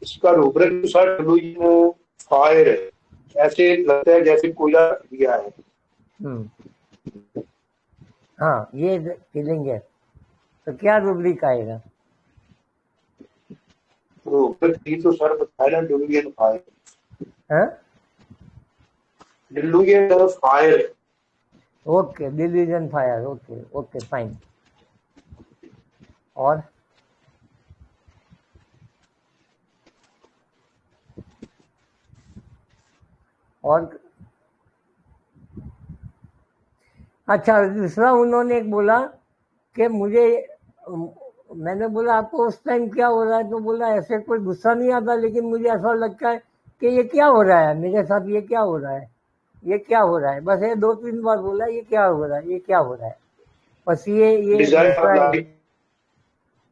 इसका रूपरेखा अनुसार फायर है, ऐसे लगता है जैसे कोयला रख दिया है। हाँ ये फीलिंग है। तो क्या रूब्रिक आएगा? तो सर बताया डिल्यूजन फायर, हाँ delusion fire. Okay, delusion fire, okay okay fine. और अच्छा, दूसरा उन्होंने एक बोला कि मुझे मैंने बोला आपको उस टाइम क्या हो रहा है, तो बोला ऐसे कोई गुस्सा नहीं आता, लेकिन मुझे ऐसा लगता है कि ये क्या हो रहा है मेरे साथ, ये क्या हो रहा है, ये क्या हो रहा है। बस ये 2-3 बार बोला ये क्या हो रहा है, ये क्या हो रहा है। बस ये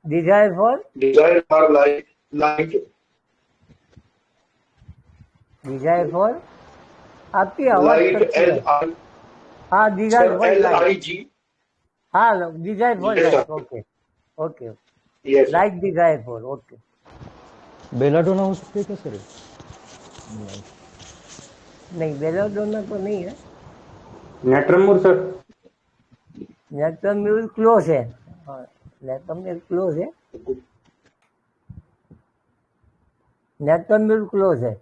desire for life desire for, आपकी आवाज लाइट, कटती है। LI, हाँ, डिजायर फॉर लाइट। LIG। हाँ, desire for yes light. Sir, okay okay, yes sir. Light desire for. Okay, belladonna हो सकती है क्या सर? नहीं बेलाडोना तो नहीं है। नेत्रमूर सर। नेत्रम्यूल क्लोज है। हाँ, नेत्रम्यूल क्लोज है। नेत्रम्यूल क्लोज है।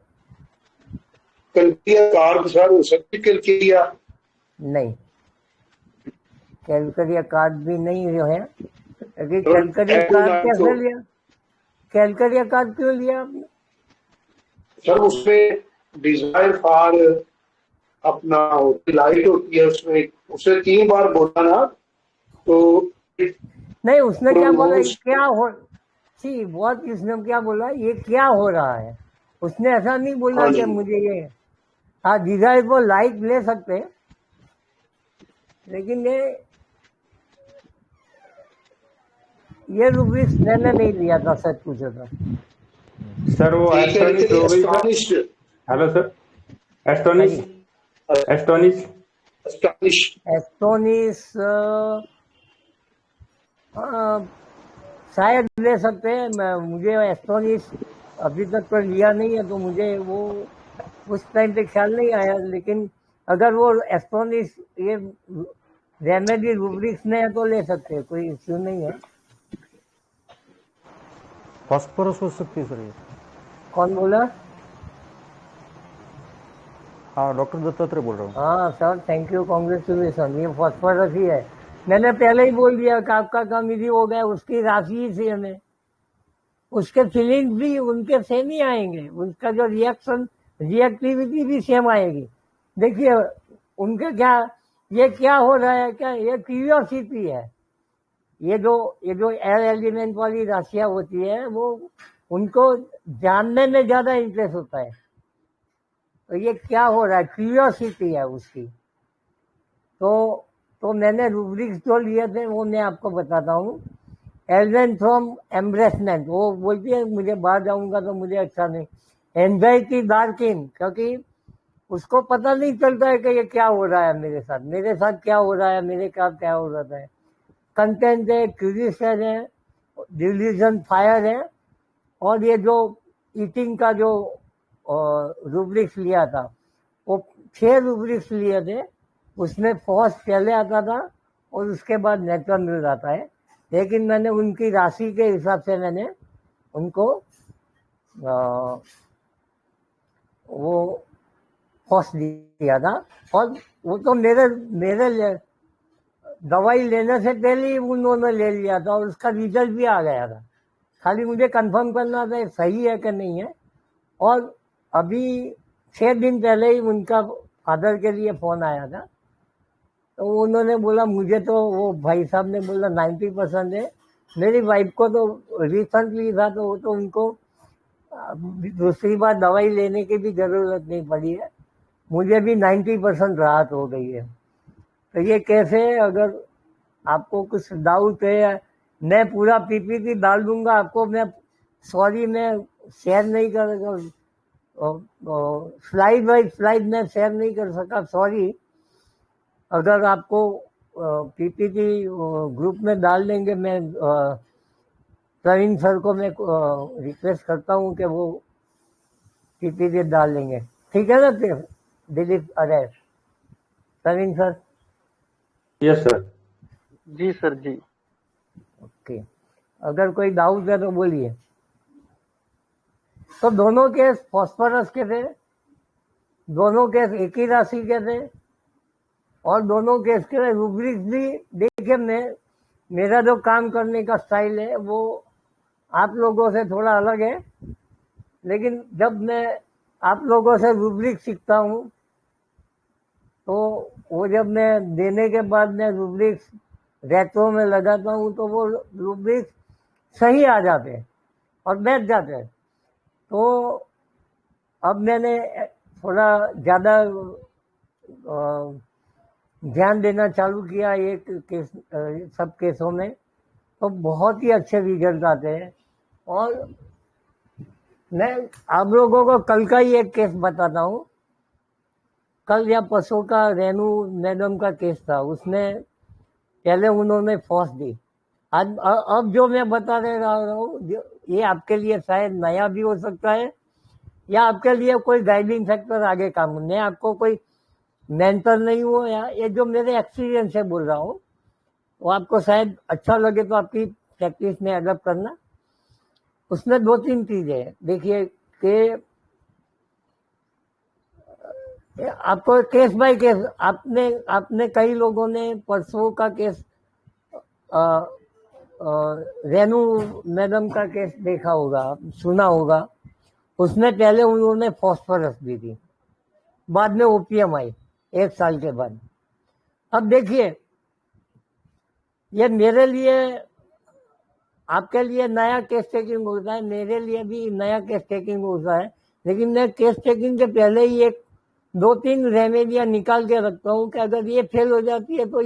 कैलकिरिया कार्ब सर हो सकती है, कैलकिरिया। नहीं, कैलकरिया कार्ड भी नहीं है। क्योंकि कैलकरिया कार्ड कैसे लिया? कैलकरिया कार्ड क्यों लिया आपने? सर उसमें डिजायर फॉर अपना लाइट होती है, उसमें उसे 3 बार बोला ना, तो नहीं, उसने क्या बोला? ये प्रोनाउंस। क्या हो सी बहुत, इसने क्या बोला? ये क्या हो रहा है? उसने ऐसा नहीं बोला हाँ कि जी, मुझे ये। हाँ, डिजायर को लाइट ले सकते हैं, लेकिन ये रूब्रिक्स मैंने नहीं लिया था, सच पूछो तो। सर वो ठीक है, एस्टोनिश हो गई। एस्टॉनिश्ड। Hello sir. हाँ एस्टोनिश। जी, एस्टोनिश। एस्टॉनिश। एस्टोनिस शायद ले सकते हैं। मुझे एस्टोनिस अभी तक तो लिया नहीं है, तो मुझे वो उस टाइम पे ख्याल नहीं आया। लेकिन अगर वो एस्टोनिस ये रेमेडी रूब्रिक्स में है तो ले सकते हैं, कोई इश्यू नहीं है। फॉस्फोरस हो सकती है सर ये? कौन बोला? हाँ, डॉक्टर दत्तात्रेय बोल रहा हूँ। हाँ सर, थैंक यू, कॉन्ग्रेचुलेसन। ये फॉस्फोरस ही है। मैंने पहले ही बोल दिया कि आपका काम इजी हो गया। उसकी राशि ही सेम है, उसके फीलिंग्स भी उनके सेम ही आएंगे, उनका जो रिएक्टिविटी भी सेम आएगी। देखिए उनके क्या, ये क्या हो रहा है, क्या ये क्यूरियोसिटी है। ये जो एयर एलिमेंट वाली राशियां होती है, वो उनको जानने में ज्यादा इंटरेस्ट होता है। तो ये क्या हो रहा है, क्यूरियोसिटी है उसकी। तो मैंने रूब्रिक्स जो लिए थे वो मैं आपको बताता हूँ। एल्वेन फ्रॉम एम्ब्रेसमेंट, वो बोलती है मुझे बाहर जाऊंगा तो मुझे अच्छा नहीं। एंजाइटी डार्किन, क्योंकि उसको पता नहीं चलता है कि ये क्या हो रहा है मेरे साथ क्या हो रहा है, मेरे साथ क्या हो रहा है। कंटेंट है, क्यूरियस है, डिलीजन फायर है। और ये जो ईटिंग का जो रूब्रिक्स लिया था, वो 6 रूब्रिक्स लिए थे। उसमें फॉस पहले आता था और उसके बाद नेचुरल मिल जाता है। लेकिन मैंने उनकी राशि के हिसाब से मैंने उनको वो फॉस दिया था। और वो तो मेरे दवाई लेने से पहले ही उन्होंने ले लिया था और उसका रिजल्ट भी आ गया था। खाली मुझे कंफर्म करना था सही है कि नहीं है। और अभी 6 दिन पहले ही उनका फादर के लिए फोन आया था, तो उन्होंने बोला मुझे तो, वो भाई साहब ने बोला 90% है। मेरी वाइफ को तो रिसेंटली था, तो वो तो उनको दूसरी बार दवाई लेने की भी जरूरत नहीं पड़ी है। मुझे भी 90% राहत हो गई है। तो ये कैसे, अगर आपको कुछ डाउट है, मैं पूरा पीपीटी डाल दूंगा आपको। मैं सॉरी, मैं शेयर नहीं करूँगा, स्लाइड बाई स्लाइड में शेयर नहीं कर सका, सॉरी। अगर आपको पीपीटी ग्रुप में डाल देंगे, मैं प्रवीण सर को मैं रिक्वेस्ट करता हूँ कि वो पीपीटी डाल देंगे, ठीक है ना? फिर दिलीप, अरे प्रवीण सर। Yes sir. जी सर जी। ओके, अगर कोई डाउट है तो बोलिए। तो दोनों केस फॉस्फोरस के थे, दोनों केस एक ही राशि के थे, और दोनों केस के रूब्रिक्स भी। देखिए, मेरा जो काम करने का स्टाइल है वो आप लोगों से थोड़ा अलग है। लेकिन जब मैं आप लोगों से रूब्रिक सीखता हूँ, तो वो जब मैं देने के बाद मैं रूब्रिक्स रेट्रो में लगाता हूँ, तो वो रूब्रिक्स सही आ जाते हैं और बैठ जाते हैं। तो अब मैंने थोड़ा ज़्यादा ध्यान देना चालू किया एक केस, सब केसों में, तो बहुत ही अच्छे रिजल्ट आते हैं। और मैं आप लोगों को कल का ही एक केस बताता हूँ। कल या परसों का रेनू मैडम का केस था, उसमें पहले उन्होंने फौस दी। आज अब जो मैं बता रहा हूँ ये आपके लिए शायद नया भी हो सकता है या आपके लिए कोई गाइडिंग फैक्टर आगे काम। मैं आपको कोई मेंटर नहीं हूँ, या ये जो मेरे एक्सपीरियंस से बोल रहा हूँ, वो आपको शायद अच्छा लगे तो आपकी प्रैक्टिस में एडप्ट करना। उसमें 2-3 चीजें हैं। देखिए कि आपको केस बाय केस, आपने कई लोगों ने परसों का केस रेनू मैडम का केस देखा होगा, सुना होगा। उसमें पहले उन्होंने फॉस्फोरस दी थी, बाद में ओपीएम आई 1 साल के बाद। अब देखिए, ये मेरे लिए, आपके लिए नया केस टेकिंग होता है, मेरे लिए भी नया केस टेकिंग होता है, लेकिन मैं केस टेकिंग के पहले ही 1-2-3 रेमेडियां निकाल के रखता हूँ कि अगर ये फेल हो जाती है तो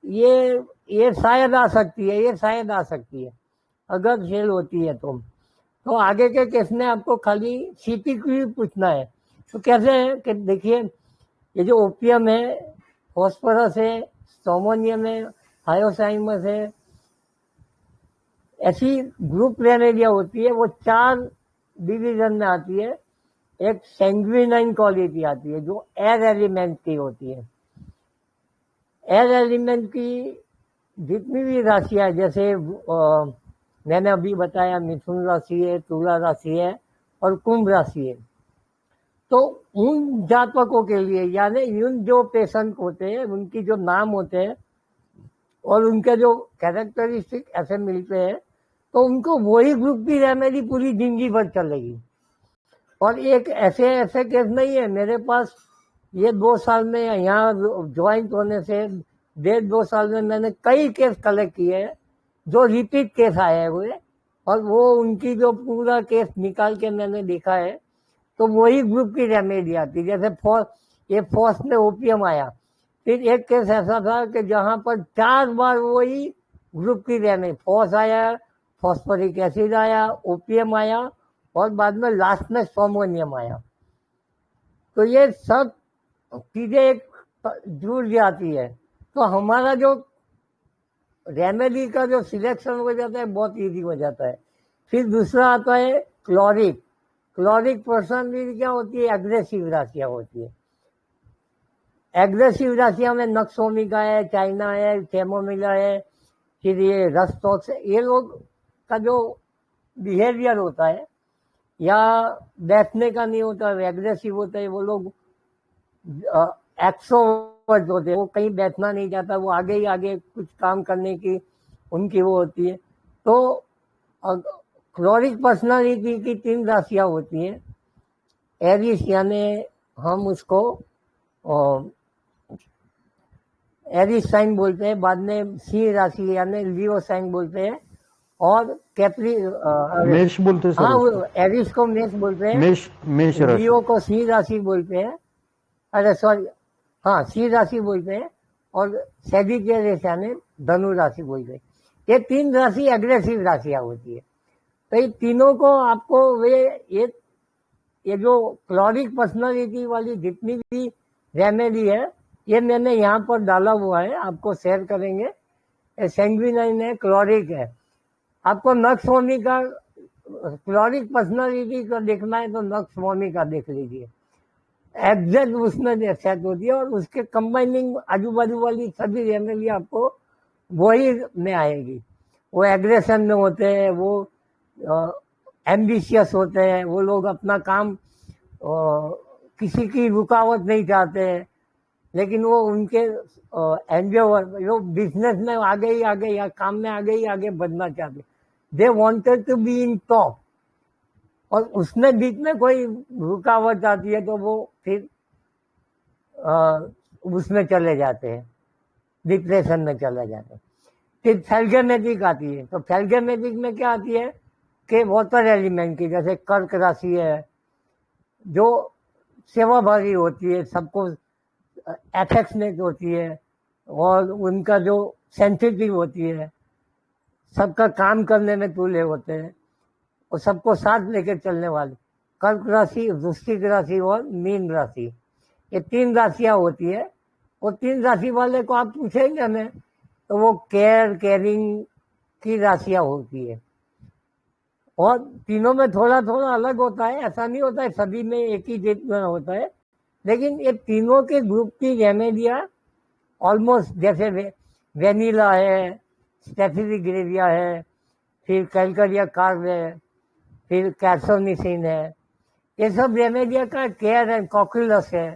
ये शायद आ सकती है, ये शायद आ सकती है। अगर फेल होती है तो आगे के केस में आपको खाली सीपीक्यू पूछना है। तो कैसे है कि देखिए, ये जो ओपीएम है, फॉस्फोरस है, सोमोनियम है, हायोसाइमस है, ऐसी ग्रुप रेमेडिया होती है, वो 4 डिवीजन में आती है। एक सैंग्विनाइन क्वालिटी आती है जो एयर एलिमेंट की होती है। एयर एलिमेंट की जितनी भी राशियां, जैसे मैंने अभी बताया मिथुन राशि है, तुला राशि है और कुंभ राशि है, तो उन जातकों के लिए, यानी उन जो पेशेंट होते हैं, उनकी जो नाम होते हैं और उनके जो कैरेक्टरिस्टिक ऐसे मिलते हैं, तो उनको वही ग्रुप की रेमेडी पूरी जिंदगी भर चलेगी। और एक ऐसे केस नहीं है मेरे पास। ये 2 साल में यहाँ ज्वाइंट होने से 1.5-2 साल में मैंने कई केस कलेक्ट किए हैं जो रिपीट केस आए हुए, और वो उनकी जो पूरा केस निकाल के मैंने देखा है, तो वही ग्रुप की रेमेडी आती। जैसे ये फॉस में ओपीएम आया, फिर एक केस ऐसा था कि जहां पर 4 बार वही ग्रुप की रेमेडी, फॉस आया, फॉस्फोरिक एसिड आया, ओपीएम आया और बाद में लास्ट में सोमोनियम आया। तो ये सब चीजें एक जुड़ जाती है, तो हमारा जो रेमेडी का जो सिलेक्शन हो जाता है बहुत इजी हो जाता है। फिर दूसरा आता है क्लोरिक। क्लोरिक पर्सनली क्या होती है, एग्रेसिव राशियां होती है। एग्रेसिव राशियां में नक्सोमिका है, चाइना है, कैमोमिला है, फिर ये रस्तोक्स है। ये लोग का जो बिहेवियर होता है या बैठने का नहीं होता, एग्रेसिव होता है। वो लोग एक्सोवर्ट होते हैं, वो कहीं बैठना नहीं चाहता, वो आगे ही आगे कुछ काम करने की उनकी वो होती है। तो क्लोरिक पर्सनालिटी की 3 राशियां होती हैं। एरिस, यानी हम उसको एरिस साइन बोलते हैं, बाद में सी राशि यानी लियो साइन बोलते हैं, और कैप्री मेष बोलते हैं सर हाँ, उसको। एरिस को मेष बोलते हैं, मेष राशि। लियो को सी राशि बोलते हैं, अरे सॉरी, हाँ सी राशि बोलते हैं, और सेजिटेरियस यानी धनु राशि बोलते हैं। ये 3 राशि एग्रेसिव राशियां होती है। तो ये तीनों को आपको ये जो क्लोरिक पर्सनालिटी वाली जितनी भी रेमेडी है, ये मैंने यहाँ पर डाला हुआ है, आपको शेयर करेंगे। सैंग्विनाइन है, क्लोरिक है। आपको नक्सोमी का क्लोरिक पर्सनालिटी का देखना है तो नक्सोमी का देख लीजिए, एग्जैक्ट उसमें सेट होती है, और उसके कंबाइनिंग आजू बाजू वाली सभी रेमेडी आपको वही में आएगी। वो एग्रेशन में होते हैं, वो एम्बिशियस होते हैं, वो लोग अपना काम किसी की रुकावट नहीं चाहते हैं, लेकिन वो उनके एंडेवर, वो बिजनेस में आगे ही आगे या काम में आगे ही आगे बढ़ना चाहते। They wanted to be in top, और उसमें बीच में कोई रुकावट आती है तो वो फिर उसमें चले जाते हैं, डिप्रेशन में चले जाते हैं। फिर फैल्गेमेटिक आती है, तो फैल्गेमेटिक में क्या आती है कि वाटर एलिमेंट की, जैसे कर्क राशि है, जो सेवाभावी होती है, सबको एफेक्शनेट होती है, और उनका जो सेंसिटिव होती है, सबका काम करने में तुले होते हैं, और सबको साथ लेकर चलने वाले। कर्क राशि, वृश्चिक राशि और मीन राशि, ये 3 राशियां होती है। और 3 राशि वाले को आप पूछेंगे हमें तो वो केयरिंग की राशियां होती है। और तीनों में थोड़ा थोड़ा अलग होता है, ऐसा नहीं होता है सभी में एक ही जितना होता है। लेकिन ये तीनों के ग्रुप की रेमेडिया ऑलमोस्ट, जैसे वेनिला है, स्टेफिली ग्रेविया है, फिर कैलकरिया कार्ब है, फिर कैसोनिसिन है, ये सब रेमेडिया का केयर एंड कॉक्यूलस है।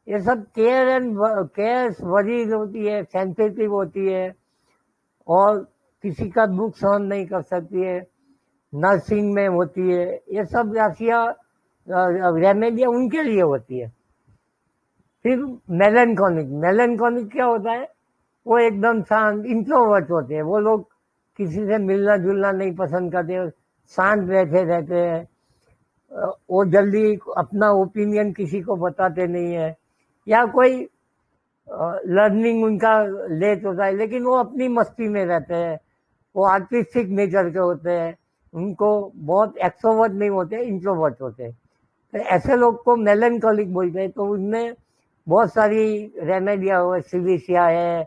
ये सब केयर वरीज होती है, सेंसिटिव होती है और किसी का दुख सहन नहीं कर सकती है, नर्सिंग में होती है। ये सब राशियां रेमेडिया उनके लिए होती है। फिर मेलनकॉनिक क्या होता है? वो एकदम शांत इंट्रोवर्ट होते हैं। वो लोग किसी से मिलना जुलना नहीं पसंद करते, शांत बैठे रहते हैं। वो जल्दी अपना ओपिनियन किसी को बताते नहीं है, या कोई लर्निंग उनका लेट होता है, लेकिन वो अपनी मस्ती में रहते हैं। वो आर्टिस्टिक नेचर के होते हैं, उनको बहुत एक्सट्रोवर्ट नहीं होते, इंट्रोवर्ट होते हैं। तो ऐसे लोग को मेलनकॉलिक बोलते हैं। तो उनमें बहुत सारी रेमेडिया हो, सिलिसिया है,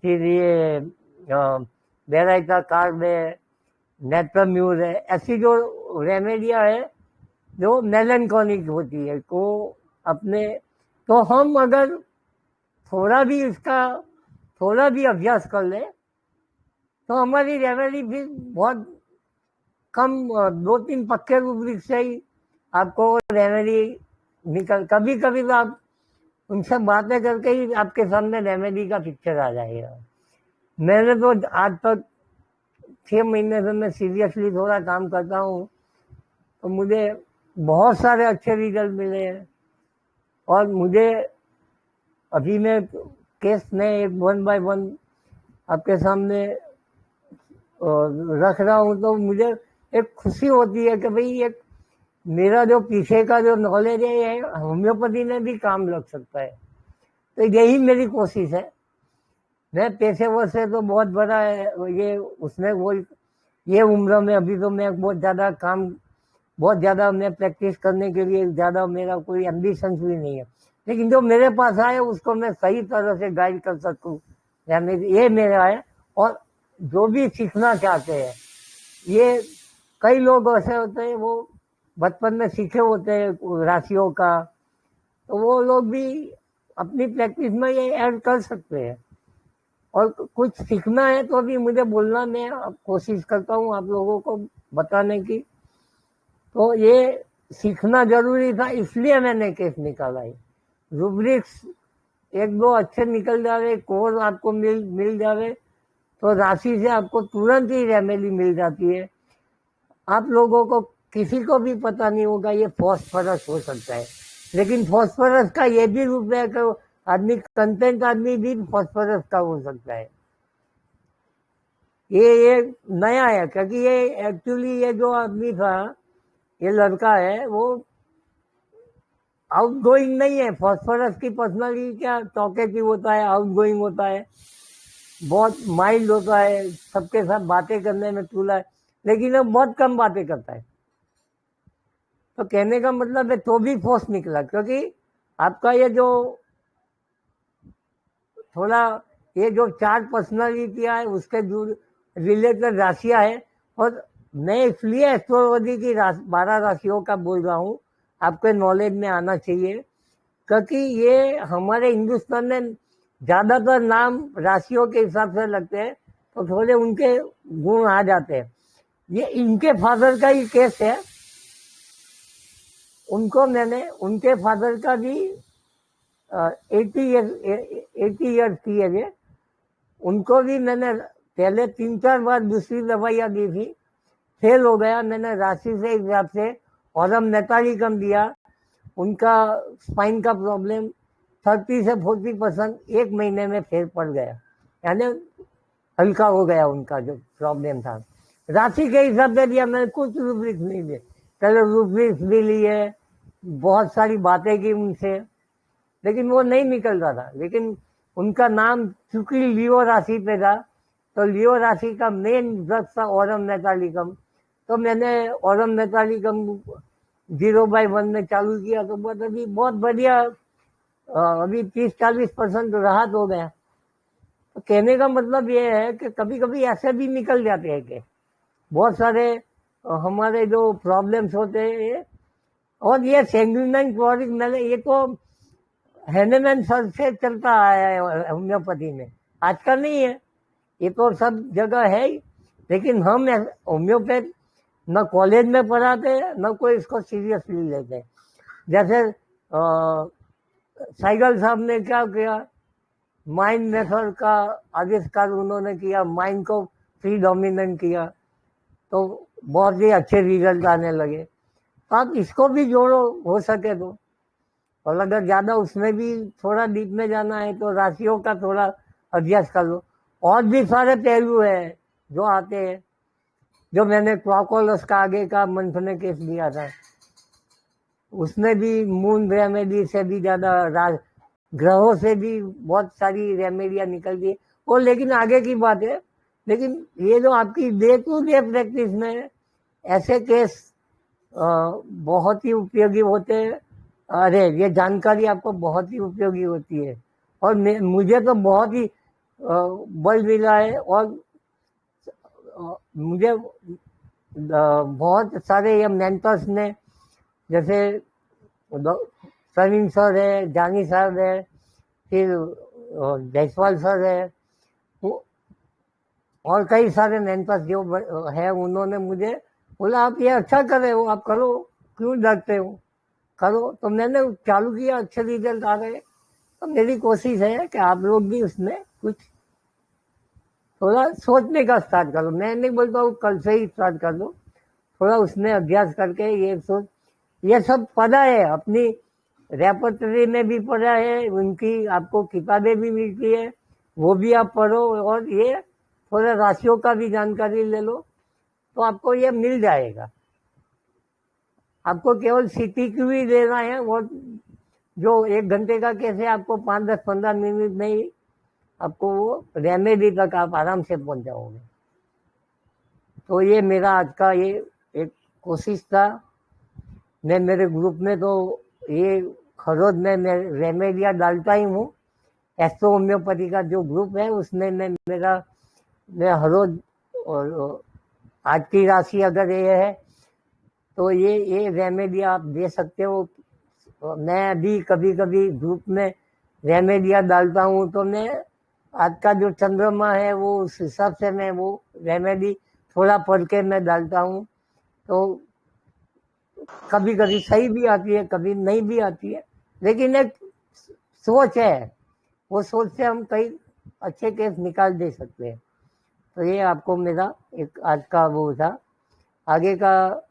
फिर ये वेराइटा कार्ब है, नेट्राम्यूर है, ऐसी जो रेमेडिया है जो मेलनकॉनिक होती है को अपने। तो हम अगर थोड़ा भी अभ्यास कर ले तो हमारी रेमेडी फिर बहुत कम, 2-3 पक्के रूब्रिक से ही आपको रेमेडी निकल। कभी कभी तो आप उनसे बातें करके ही आपके सामने रेमेडी का पिक्चर आ जाएगा। मैंने तो आज तक 6 महीने से मैं सीरियसली थोड़ा काम करता हूँ, तो मुझे बहुत सारे अच्छे रिजल्ट मिले हैं। और मुझे अभी मैं केस में एक 1 बाय 1 आपके सामने रख रहा हूँ, तो मुझे एक खुशी होती है कि भाई एक मेरा जो पीछे का जो नॉलेज है ये होम्योपैथी में भी काम लग सकता है। तो यही मेरी कोशिश है। मैं पेशेवर से तो बहुत बड़ा है ये, उसमें वो ये उम्र में अभी तो मैं बहुत ज़्यादा मैं प्रैक्टिस करने के लिए ज़्यादा मेरा कोई एम्बिशन भी नहीं है। लेकिन जो मेरे पास आए उसको मैं सही तरह से गाइड कर सकूँ, ये मेरा है। और जो भी सीखना चाहते हैं, ये कई लोग ऐसे होते हैं वो बचपन में सीखे होते हैं राशियों का, तो वो लोग भी अपनी प्रैक्टिस में ये ऐड कर सकते हैं। और कुछ सीखना है तो भी मुझे बोलना, मैं कोशिश करता हूँ आप लोगों को बताने की। तो ये सीखना जरूरी था, इसलिए मैंने केस निकाला है। रूब्रिक्स 1-2 अच्छे निकल जावे, कोर्स आपको मिल जावे, तो राशि से आपको तुरंत ही रेमेडी मिल जाती है। आप लोगों को किसी को भी पता नहीं होगा ये फॉस्फोरस हो सकता है, लेकिन फॉस्फोरस का ये भी रूप है कि आदमी भी फॉस्फोरस का हो सकता है। ये नया है, क्योंकि ये एक्चुअली ये जो आदमी था, ये लड़का है, वो आउटगोइंग नहीं है। फॉस्फोरस की पर्सनालिटी क्या टॉकेटिव होता है, आउटगोइंग होता है, बहुत माइल्ड होता है, सबके साथ बातें करने में तुला है, लेकिन वो बहुत कम बातें करता है। तो कहने का मतलब है तो भी फोर्स निकला, क्योंकि आपका ये जो थोड़ा ये जो 4 पर्सनालिटियां है उसके रिलेटेड राशियां है। और मैं इसलिए एस्ट्रोलॉजी की 12 राशियों का बोल रहा हूँ, आपके नॉलेज में आना चाहिए, क्योंकि ये हमारे हिंदुस्तान में ज्यादातर नाम राशियों के हिसाब से लगते हैं, तो थोड़े उनके गुण आ जाते हैं। ये इनके फादर का ही केस है। उनके फादर का भी 80 ईयर्स की है। उनको भी मैंने पहले 3-4 बार दूसरी दवाइयाँ दी थी, फेल हो गया। मैंने राशि से हिसाब से औरम नेतालिकम दिया। उनका स्पाइन का प्रॉब्लम 30 से 40% 1 महीने में फेल पड़ गया, यानी हल्का हो गया उनका जो प्रॉब्लम था। राशि के हिसाब से दिया मैंने, कुछ रूब्रिक्स नहीं दिए। पहले रूब्रिक्स भी लिए, बहुत सारी बातें की उनसे, लेकिन वो नहीं निकल रहा था। लेकिन उनका नाम चूंकि लियो राशि पे था, तो लियो राशि का मेन ड्रग था औरम नेतालिकम। तो मैंने औरम मेटालिकम 0/1 में चालू किया, तो अभी बहुत बढ़िया, अभी 30-40% राहत हो गया। तो कहने का मतलब ये है कि कभी कभी ऐसे भी निकल जाते हैं कि बहुत सारे हमारे जो प्रॉब्लम्स होते हैं, और ये सेंग्यूनाइन क्लोरिक, मैंने ये तो हैनेमैन सर से चलता आया है होम्योपैथी में, आज का नहीं है, ये तो सब जगह है ही। लेकिन हम होम्योपैथ न कॉलेज में पढ़ाते न कोई इसको सीरियसली लेते। जैसे साइगल साहब ने क्या किया, माइंड मेथड का आविष्कार उन्होंने किया, माइंड को प्री डोमिनेंट किया, तो बहुत ही अच्छे रिजल्ट आने लगे। तो आप इसको भी जोड़ो हो सके तो, और अगर ज्यादा उसमें भी थोड़ा डीप में जाना है तो राशियों का थोड़ा अभ्यास कर लो। और भी सारे पहलू है जो आते हैं, जो मैंने क्वाकोलस का आगे का मंथ में केस दिया था, उसमें भी मून रेमेडी से भी ज्यादा, ग्रहों से भी बहुत सारी रेमेडियां निकलती है वो, लेकिन आगे की बात है। लेकिन ये जो आपकी डे टू डे प्रैक्टिस में ऐसे केस बहुत ही उपयोगी होते हैं। अरे ये जानकारी आपको बहुत ही उपयोगी होती है, और मुझे तो बहुत ही बल मिला है। और मुझे बहुत सारे ये मेंटर्स ने, जैसे प्रवीण सर है, जानी साहब है, फिर जयसवाल सर है, और कई सारे मेंटर्स जो है, उन्होंने मुझे बोला आप ये अच्छा कर रहे हो, आप करो, क्यों डरते हो, करो। तो मैंने चालू किया, अच्छे रिजल्ट आ गए। तो मेरी कोशिश है कि आप लोग भी उसमें कुछ थोड़ा सोचने का स्टार्ट करो। मैं नहीं बोलता हूँ कल से ही स्टार्ट कर दो, थोड़ा उसमें अभ्यास करके ये सोच, ये सब पढ़ा है, अपनी रेपर्टरी में भी पढ़ा है, उनकी आपको किताबें भी मिलती है, वो भी आप पढ़ो, और ये थोड़ा राशियों का भी जानकारी ले लो, तो आपको ये मिल जाएगा। आपको केवल CPQ ही देना है, वो जो 1 घंटे का कैसे आपको 5-10-15 मिनट में ही आपको वो रेमेडी तक आप आराम से पहुंच जाओगे। तो ये मेरा आज का ये एक कोशिश था। मैं मेरे ग्रुप में तो ये खरोज में मैं रेमेडिया डालता ही हूँ। एस्ट्रो होम्योपैथी का जो ग्रुप है उसमें मैं हर रोज, और आज की राशि अगर ये है तो ये रेमेडिया आप दे सकते हो। मैं भी कभी कभी ग्रुप में रेमेडिया डालता हूँ, तो मैं आज का जो चंद्रमा है वो उस हिसाब से मैं वो रेमेडी थोड़ा पढ़ के मैं डालता हूँ। तो कभी कभी सही भी आती है, कभी नहीं भी आती है, लेकिन एक सोच है, वो सोच से हम कई अच्छे केस निकाल दे सकते हैं। तो ये आपको मेरा एक आज का वो था। आगे का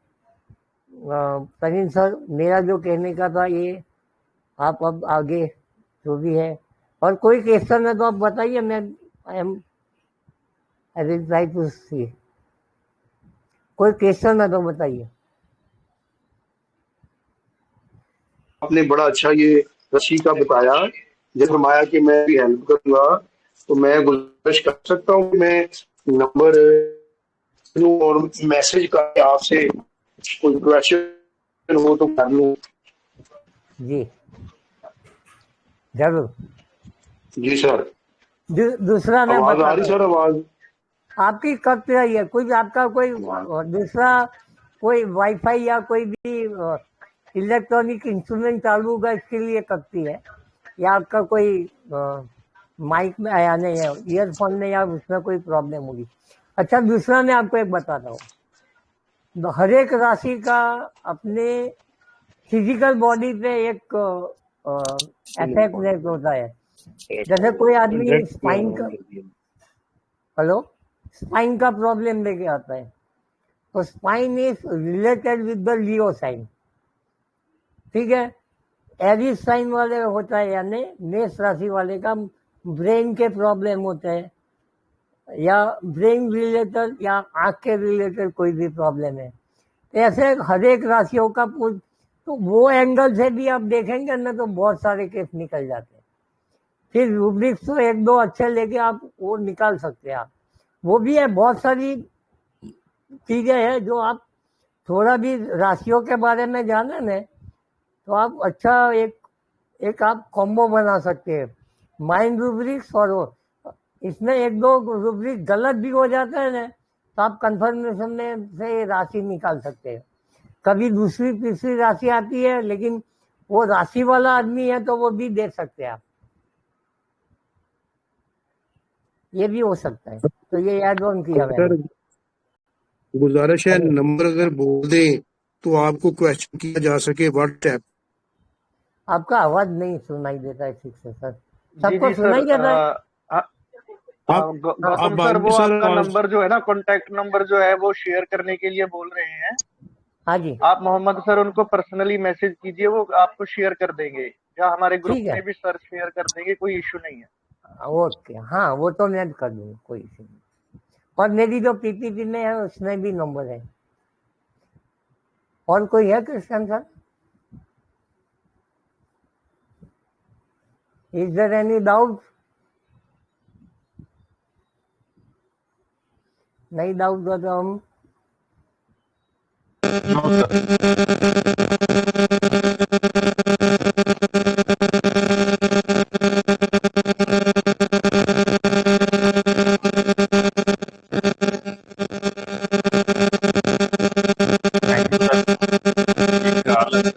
प्रवीण सर, मेरा जो कहने का था ये आप अब आगे जो भी है, और कोई क्वेश्चन है तो आप बताइए, मैं आई विल ट्राई टू सी। कोई क्वेश्चन है तो बताइए। आपने बड़ा अच्छा ये राशि का बताया, जब फरमाया कि मैं भी हेल्प करूंगा, तो मैं गुजारिश कर सकता हूँ कि मैं नंबर लूं और मैसेज करके आपसे कोई क्वेश्चन हो तो कर लूं। जी जरूर। जी सर। दूसरा मैं आवाज आ रही सर? आवाज आपकी कब से आई है? कुछ आपका कोई दूसरा कोई वाईफाई या कोई भी इलेक्ट्रॉनिक इंस्ट्रूमेंट चालू होगा इसके लिए कटती है, या आपका कोई माइक में आया नहीं है, ईयरफोन में, या उसमें कोई प्रॉब्लम होगी? अच्छा, दूसरा मैं आपको एक बताता हूँ। हर एक राशि का अपने फिजिकल बॉडी पे एक इफेक्ट होता है। जैसे कोई आदमी स्पाइन का प्रॉब्लम लेके आता है, तो spine is related with the Leo sign, ठीक है। एरिस साइन वाले होता है, यानी मेष राशि वाले का ब्रेन के प्रॉब्लम होते हैं, या ब्रेन रिलेटेड या आंख के रिलेटेड कोई भी प्रॉब्लम है। तो ऐसे हर एक राशियों का तो वो एंगल से भी आप देखेंगे ना तो बहुत सारे केस निकल जाते हैं। फिर रूब्रिक्स तो 1-2 अच्छे लेके आप वो निकाल सकते हैं आप। वो भी है, बहुत सारी चीजें हैं जो आप थोड़ा भी राशियों के बारे में जाने न, तो आप अच्छा एक आप कॉम्बो बना सकते हैं, माइंड रूब्रिक्स और वो। इसमें एक दो रूब्रिक गलत भी हो जाते हैं ना, तो आप कंफर्मेशन में से राशि निकाल सकते हैं। कभी दूसरी तीसरी राशि आती है, लेकिन वो राशि वाला आदमी है तो वो भी दे सकते हैं आप, ये भी हो सकता है। तो ये ऐड ऑन किया सर मैंने। गुजारिश है, हेलो, नंबर अगर बोल दें तो आपको क्वेश्चन किया जा सके व्हाट्सएप। आपका आवाज नहीं सुनाई देता है ठीक से सर। जी सबको जी सर। सुनाई देता है? आप गौतम सर, आगे वो सर आपका आवाज। नंबर जो है ना, कॉन्टैक्ट नंबर जो है वो शेयर करने के लिए बोल रहे हैं। हाँ जी, आप मोहम्मद सर उनको पर्सनली मैसेज कीजिए, वो आपको शेयर कर देंगे, या हमारे ग्रुप ठीक है, में भी सर शेयर कर देंगे, कोई इश्यू नहीं है। ओके। हाँ, वो तो मैं कर दूंगा, कोई इशू नहीं। और मेरी जो पीपीटी में है उसमें भी नंबर है। और कोई है question sir? Is there any doubt? नहीं डाउट हो तो हम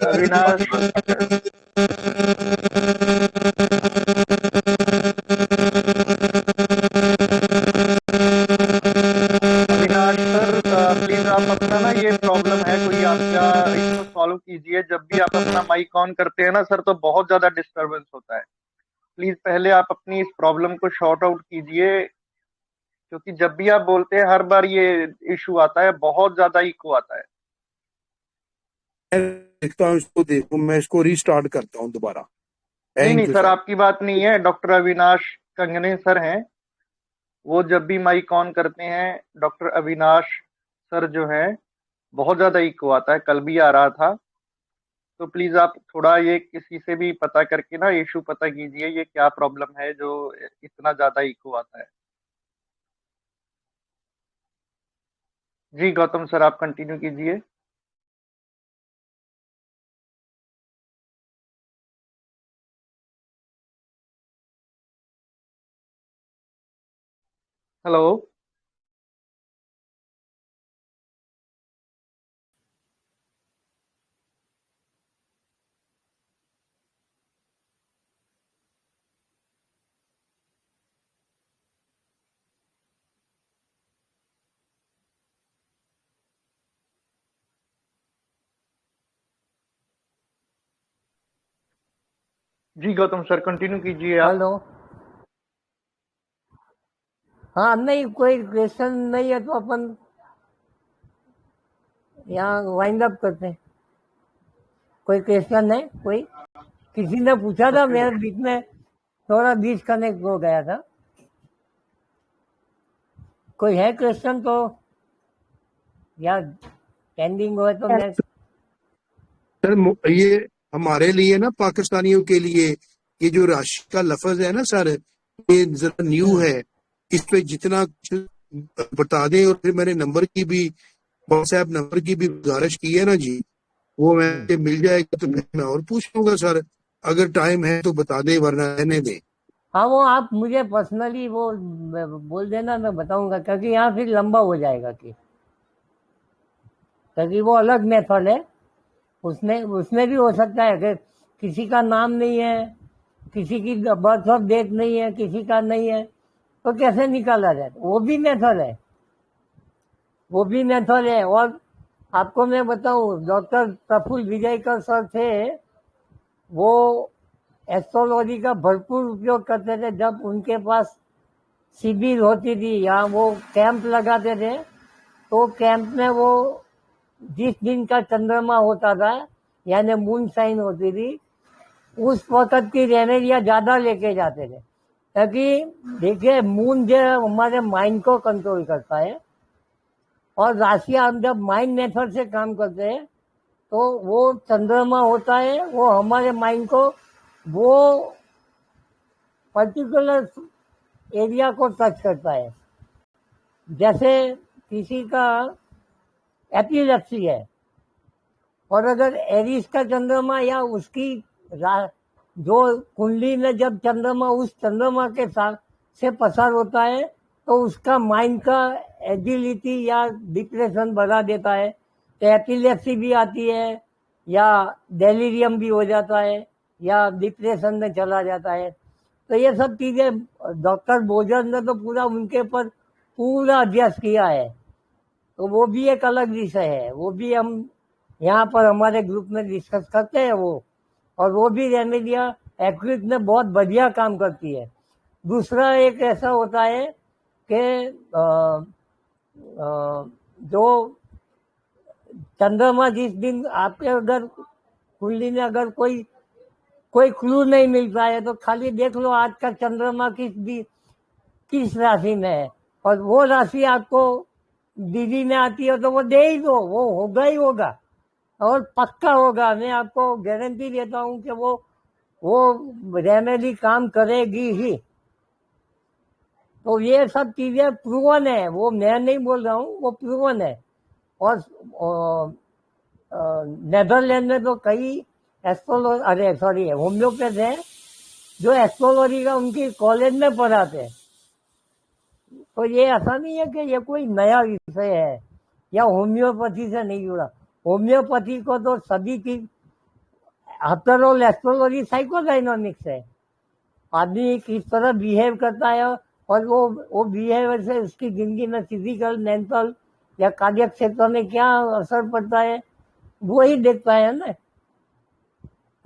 अविनाश, अविनाश सर, प्लीज आप अपना ना, ये प्रॉब्लम है कोई आपका, इसको सॉल्व कीजिए। जब भी आप अपना माइक ऑन करते हैं ना सर, तो बहुत ज्यादा डिस्टरबेंस होता है। प्लीज पहले आप अपनी इस प्रॉब्लम को शॉर्ट आउट कीजिए, क्योंकि जब भी आप बोलते हैं हर बार ये इशू आता है, बहुत ज्यादा इको आता है। मैं देखता हूँ इसको, देखो मैं इसको रीस्टार्ट करता हूँ दोबारा। नहीं नहीं थैंक यू सर, सर। आपकी बात नहीं है, डॉक्टर अविनाश कंगने सर हैं, वो जब भी माइक ऑन करते हैं, डॉक्टर अविनाश सर जो है, बहुत ज्यादा इको आता है, कल भी आ रहा था। तो प्लीज आप थोड़ा ये किसी से भी पता करके ना इशू पता कीजिए, ये क्या प्रॉब्लम है जो इतना ज्यादा इको आता है। जी गौतम सर, आप कंटिन्यू कीजिए। हेलो। जी गौतम सर, कंटिन्यू कीजिए आप। हेलो। हाँ, नहीं कोई क्वेश्चन नहीं है तो अपन यहाँ वाइंड अप करते हैं। कोई क्वेश्चन है? कोई किसी ने पूछा था, ओके। मेरे बीच में थोड़ा डिस्कनेक्ट हो गया था। कोई है क्वेश्चन तो, या पेंडिंग हो तो मैं। सर ये हमारे लिए ना, पाकिस्तानियों के लिए, ये जो राशि का लफज है ना सर, ये जरा न्यू है। इस पे जितना कुछ बता दें, और फिर मैंने नंबर की भी, व्हाट्सएप नंबर की भी गुजारिश की है ना जी, वो मैं मिल जाएगा तो फिर मैं और पूछ लूंगा सर। अगर टाइम है तो बता दे, वरना रहने दे। हाँ, वो आप मुझे पर्सनली वो बोल देना, मैं बताऊंगा, क्योंकि यहाँ फिर लंबा हो जाएगा कि, क्योंकि वो अलग मेथड है। उसमें उसमें भी हो सकता है कि किसी का नाम नहीं है, किसी की बर्थ ऑफ डेट नहीं है, किसी का नहीं है, तो कैसे निकाला जाए? वो भी मेथड है, वो भी मेथड है। और आपको मैं बताऊं, डॉक्टर प्रफुल्ल विजयकर सर थे, वो एस्ट्रोलॉजी का भरपूर उपयोग करते थे। जब उनके पास शिविर होती थी या वो कैंप लगाते थे, तो कैंप में वो जिस दिन का चंद्रमा होता था, यानी मून साइन होती थी, उस वक्त की रेमेडियाँ ज्यादा लेके जाते थे। क्योंकि देखिए, मून जो है हमारे माइंड को कंट्रोल करता है, और राशियां हम जब माइंड मेथड से काम करते हैं, तो वो चंद्रमा होता है, वो हमारे माइंड को वो पर्टिकुलर एरिया को टच करता है। जैसे किसी का एपिलेप्सी है। और अगर एरीज का चंद्रमा या उसकी जो कुंडली में जब चंद्रमा उस चंद्रमा के साथ से पसार होता है तो उसका माइंड का एजिलिटी या डिप्रेशन बढ़ा देता है, तो एपिलेप्सी भी आती है या डेलीरियम भी हो जाता है या डिप्रेशन में चला जाता है। तो ये सब चीजें डॉक्टर बोजन ने तो पूरा उनके ऊपर पूरा अभ्यास किया है, तो वो भी एक अलग विषय है, वो भी हम यहाँ पर हमारे ग्रुप में डिस्कस करते हैं वो। और वो भी रेमेडिया एक्विट में बहुत बढ़िया काम करती है। दूसरा एक ऐसा होता है कि जो चंद्रमा जिस दिन आपके अगर कुंडली में अगर कोई क्लू नहीं मिलता है तो खाली देख लो आज का चंद्रमा किस राशि में है, और वो राशि आपको दीदी में आती है तो वो दे ही दो, वो होगा ही होगा और पक्का होगा। मैं आपको गारंटी देता हूँ कि वो रेमेडी काम करेगी ही। तो ये सब चीजें प्रूवन है, वो मैं नहीं बोल रहा हूँ, वो प्रूवन है। और नेदरलैंड में तो कई होम्योपैथ है जो एस्ट्रोलॉजी का उनकी कॉलेज में पढ़ाते हैं। तो ये ऐसा नहीं है कि ये कोई नया विषय है या होम्योपैथी से नहीं जुड़ा। होम्योपैथी को तो सभी की आफ्टर ऑल एस्ट्रोलॉजी साइकोडायनामिक्स है। आदमी किस तरह बिहेव करता है और वो बिहेवियर से उसकी जिंदगी में फिजिकल, मेंटल या कार्डियक क्षेत्र में क्या असर पड़ता है वो ही देखता है ना।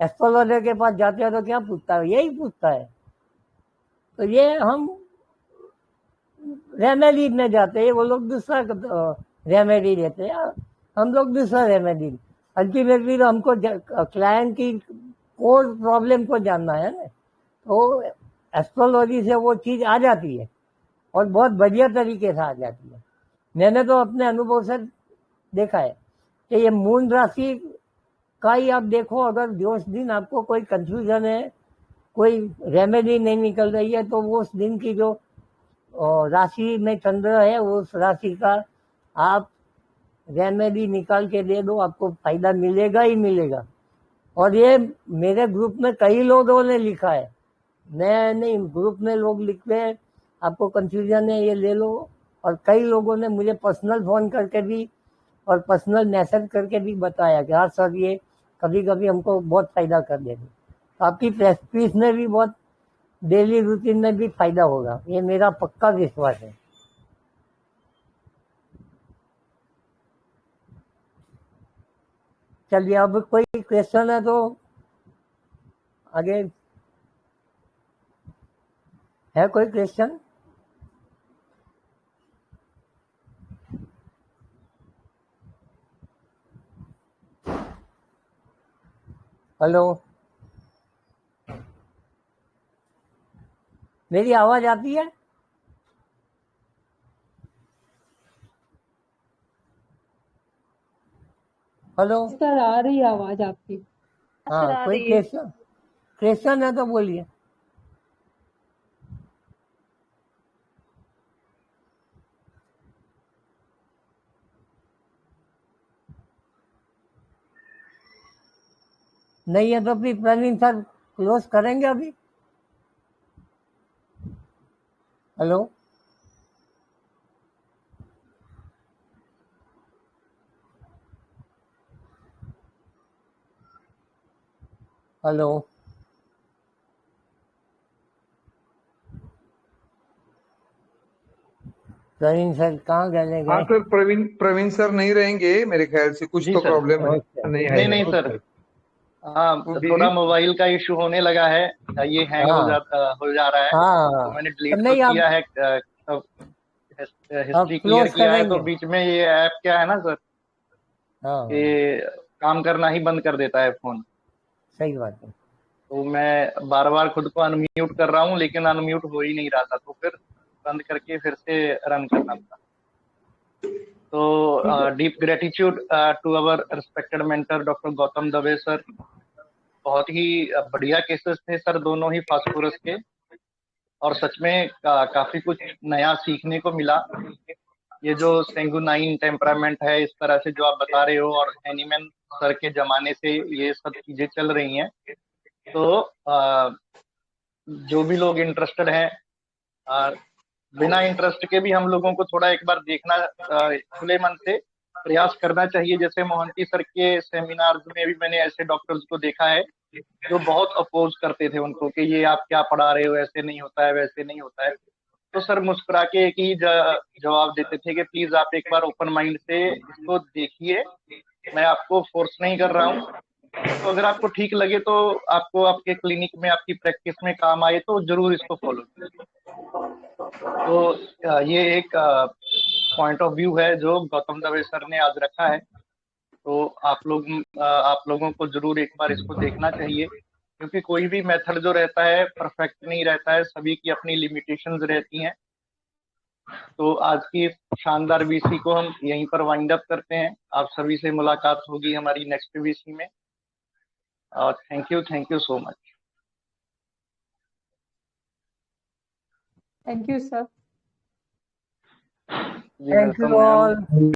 एस्ट्रोलॉजर के पास जाते हैं तो क्या पूछता है, यही पूछता है। तो ये हम रेमेडी में जाते हैं, वो लोग दूसरा रेमेडी देते हैं, हम लोग दूसरा रेमेडी। अल्टीमेटली तो हमको क्लाइंट की कोर प्रॉब्लम को जानना है ना, तो एस्ट्रोलॉजी से वो चीज आ जाती है और बहुत बढ़िया तरीके से आ जाती है। मैंने तो अपने अनुभव से देखा है कि ये मून राशि का ही आप देखो, अगर उस दिन आपको कोई कंफ्यूजन है, कोई रेमेडी नहीं निकल रही है, तो वो उस दिन की जो राशि में चंद्र है उस राशि का आप रेमेडी निकाल के दे दो, आपको फायदा मिलेगा ही मिलेगा। और ये मेरे ग्रुप में कई लोगों ने लिखा है, मैं नहीं, ग्रुप में लोग लिखते हैं आपको कंफ्यूजन है ये ले लो। और कई लोगों ने मुझे पर्सनल फोन करके भी और पर्सनल मैसेज करके भी बताया कि हाँ सर ये कभी कभी हमको बहुत फायदा कर देगी। तो आपकी प्रैक्टिस में भी बहुत, डेली रूटीन में भी फायदा होगा, ये मेरा पक्का विश्वास है। चलिए, अब कोई क्वेश्चन है तो आगे है कोई क्वेश्चन? हेलो, मेरी आवाज आती है? हेलो सर, आ रही है आवाज आपकी। हाँ, कोई क्वेश्चन है तो बोलिए। नहीं है तो फिर प्रवीण सर क्लोज करेंगे अभी। हेलो, हेलो, प्रवीण सर कहाँ गए? हाँ सर, प्रवीण सर नहीं रहेंगे मेरे ख्याल से, कुछ जी तो सर। प्रॉब्लम है। नहीं सर, हाँ थोड़ा मोबाइल का इशू होने लगा है, ये हैंग हो जा रहा है। हाँ, तो मैंने डिलीट नहीं तो आप किया है, हिस्ट्री क्लियर क्लोज किया है, तो करेंगे। बीच में ये ऐप क्या है ना सर, हाँ, ये काम करना ही बंद कर देता है फोन। सही बात है। तो मैं बार बार खुद को अनम्यूट कर रहा हूँ लेकिन अनम्यूट हो ही नहीं रहा था, तो फिर बंद करके फिर से रन करना पड़ा। तो deep gratitude to our respected mentor doctor Gautam Dave sir. बहुत ही बढ़िया केसेस थे सर, दोनों ही फास्फोरस के, और सच में काफी कुछ नया सीखने को मिला। ये जो सेंगुनाइन टेम्परामेंट है, इस तरह से जो आप बता रहे हो, और एनिमन सर के जमाने से ये सब चीजें चल रही हैं। तो जो भी लोग इंटरेस्टेड हैं, बिना इंटरेस्ट के भी हम लोगों को थोड़ा एक बार देखना, खुले मन से प्रयास करना चाहिए। जैसे मोहंती सर के सेमिनार्स में भी मैंने ऐसे डॉक्टर्स को देखा है जो बहुत अपोज करते थे उनको कि ये आप क्या पढ़ा रहे हो, ऐसे नहीं होता है, वैसे नहीं होता है। तो सर मुस्कुरा के एक ही जवाब देते थे कि प्लीज आप एक बार ओपन माइंड से इसको देखिए, मैं आपको फोर्स नहीं कर रहा हूँ। तो अगर आपको ठीक लगे तो आपको आपके क्लिनिक में, आपकी प्रैक्टिस में काम आए तो जरूर इसको फॉलो कीजिए। तो ये एक पॉइंट ऑफ व्यू है जो गौतम दवे सर ने आज रखा है। तो आप लोगों को जरूर एक बार इसको देखना चाहिए, क्योंकि कोई भी मेथड जो रहता है परफेक्ट नहीं रहता है, सभी की अपनी लिमिटेशंस रहती हैं। तो आज की शानदार वीसी को हम यहीं पर वाइंड अप करते हैं। आप सभी से मुलाकात होगी हमारी नेक्स्ट वीसी में। Thank you so much. Thank you sir. जी thank you welcome ma'am. All.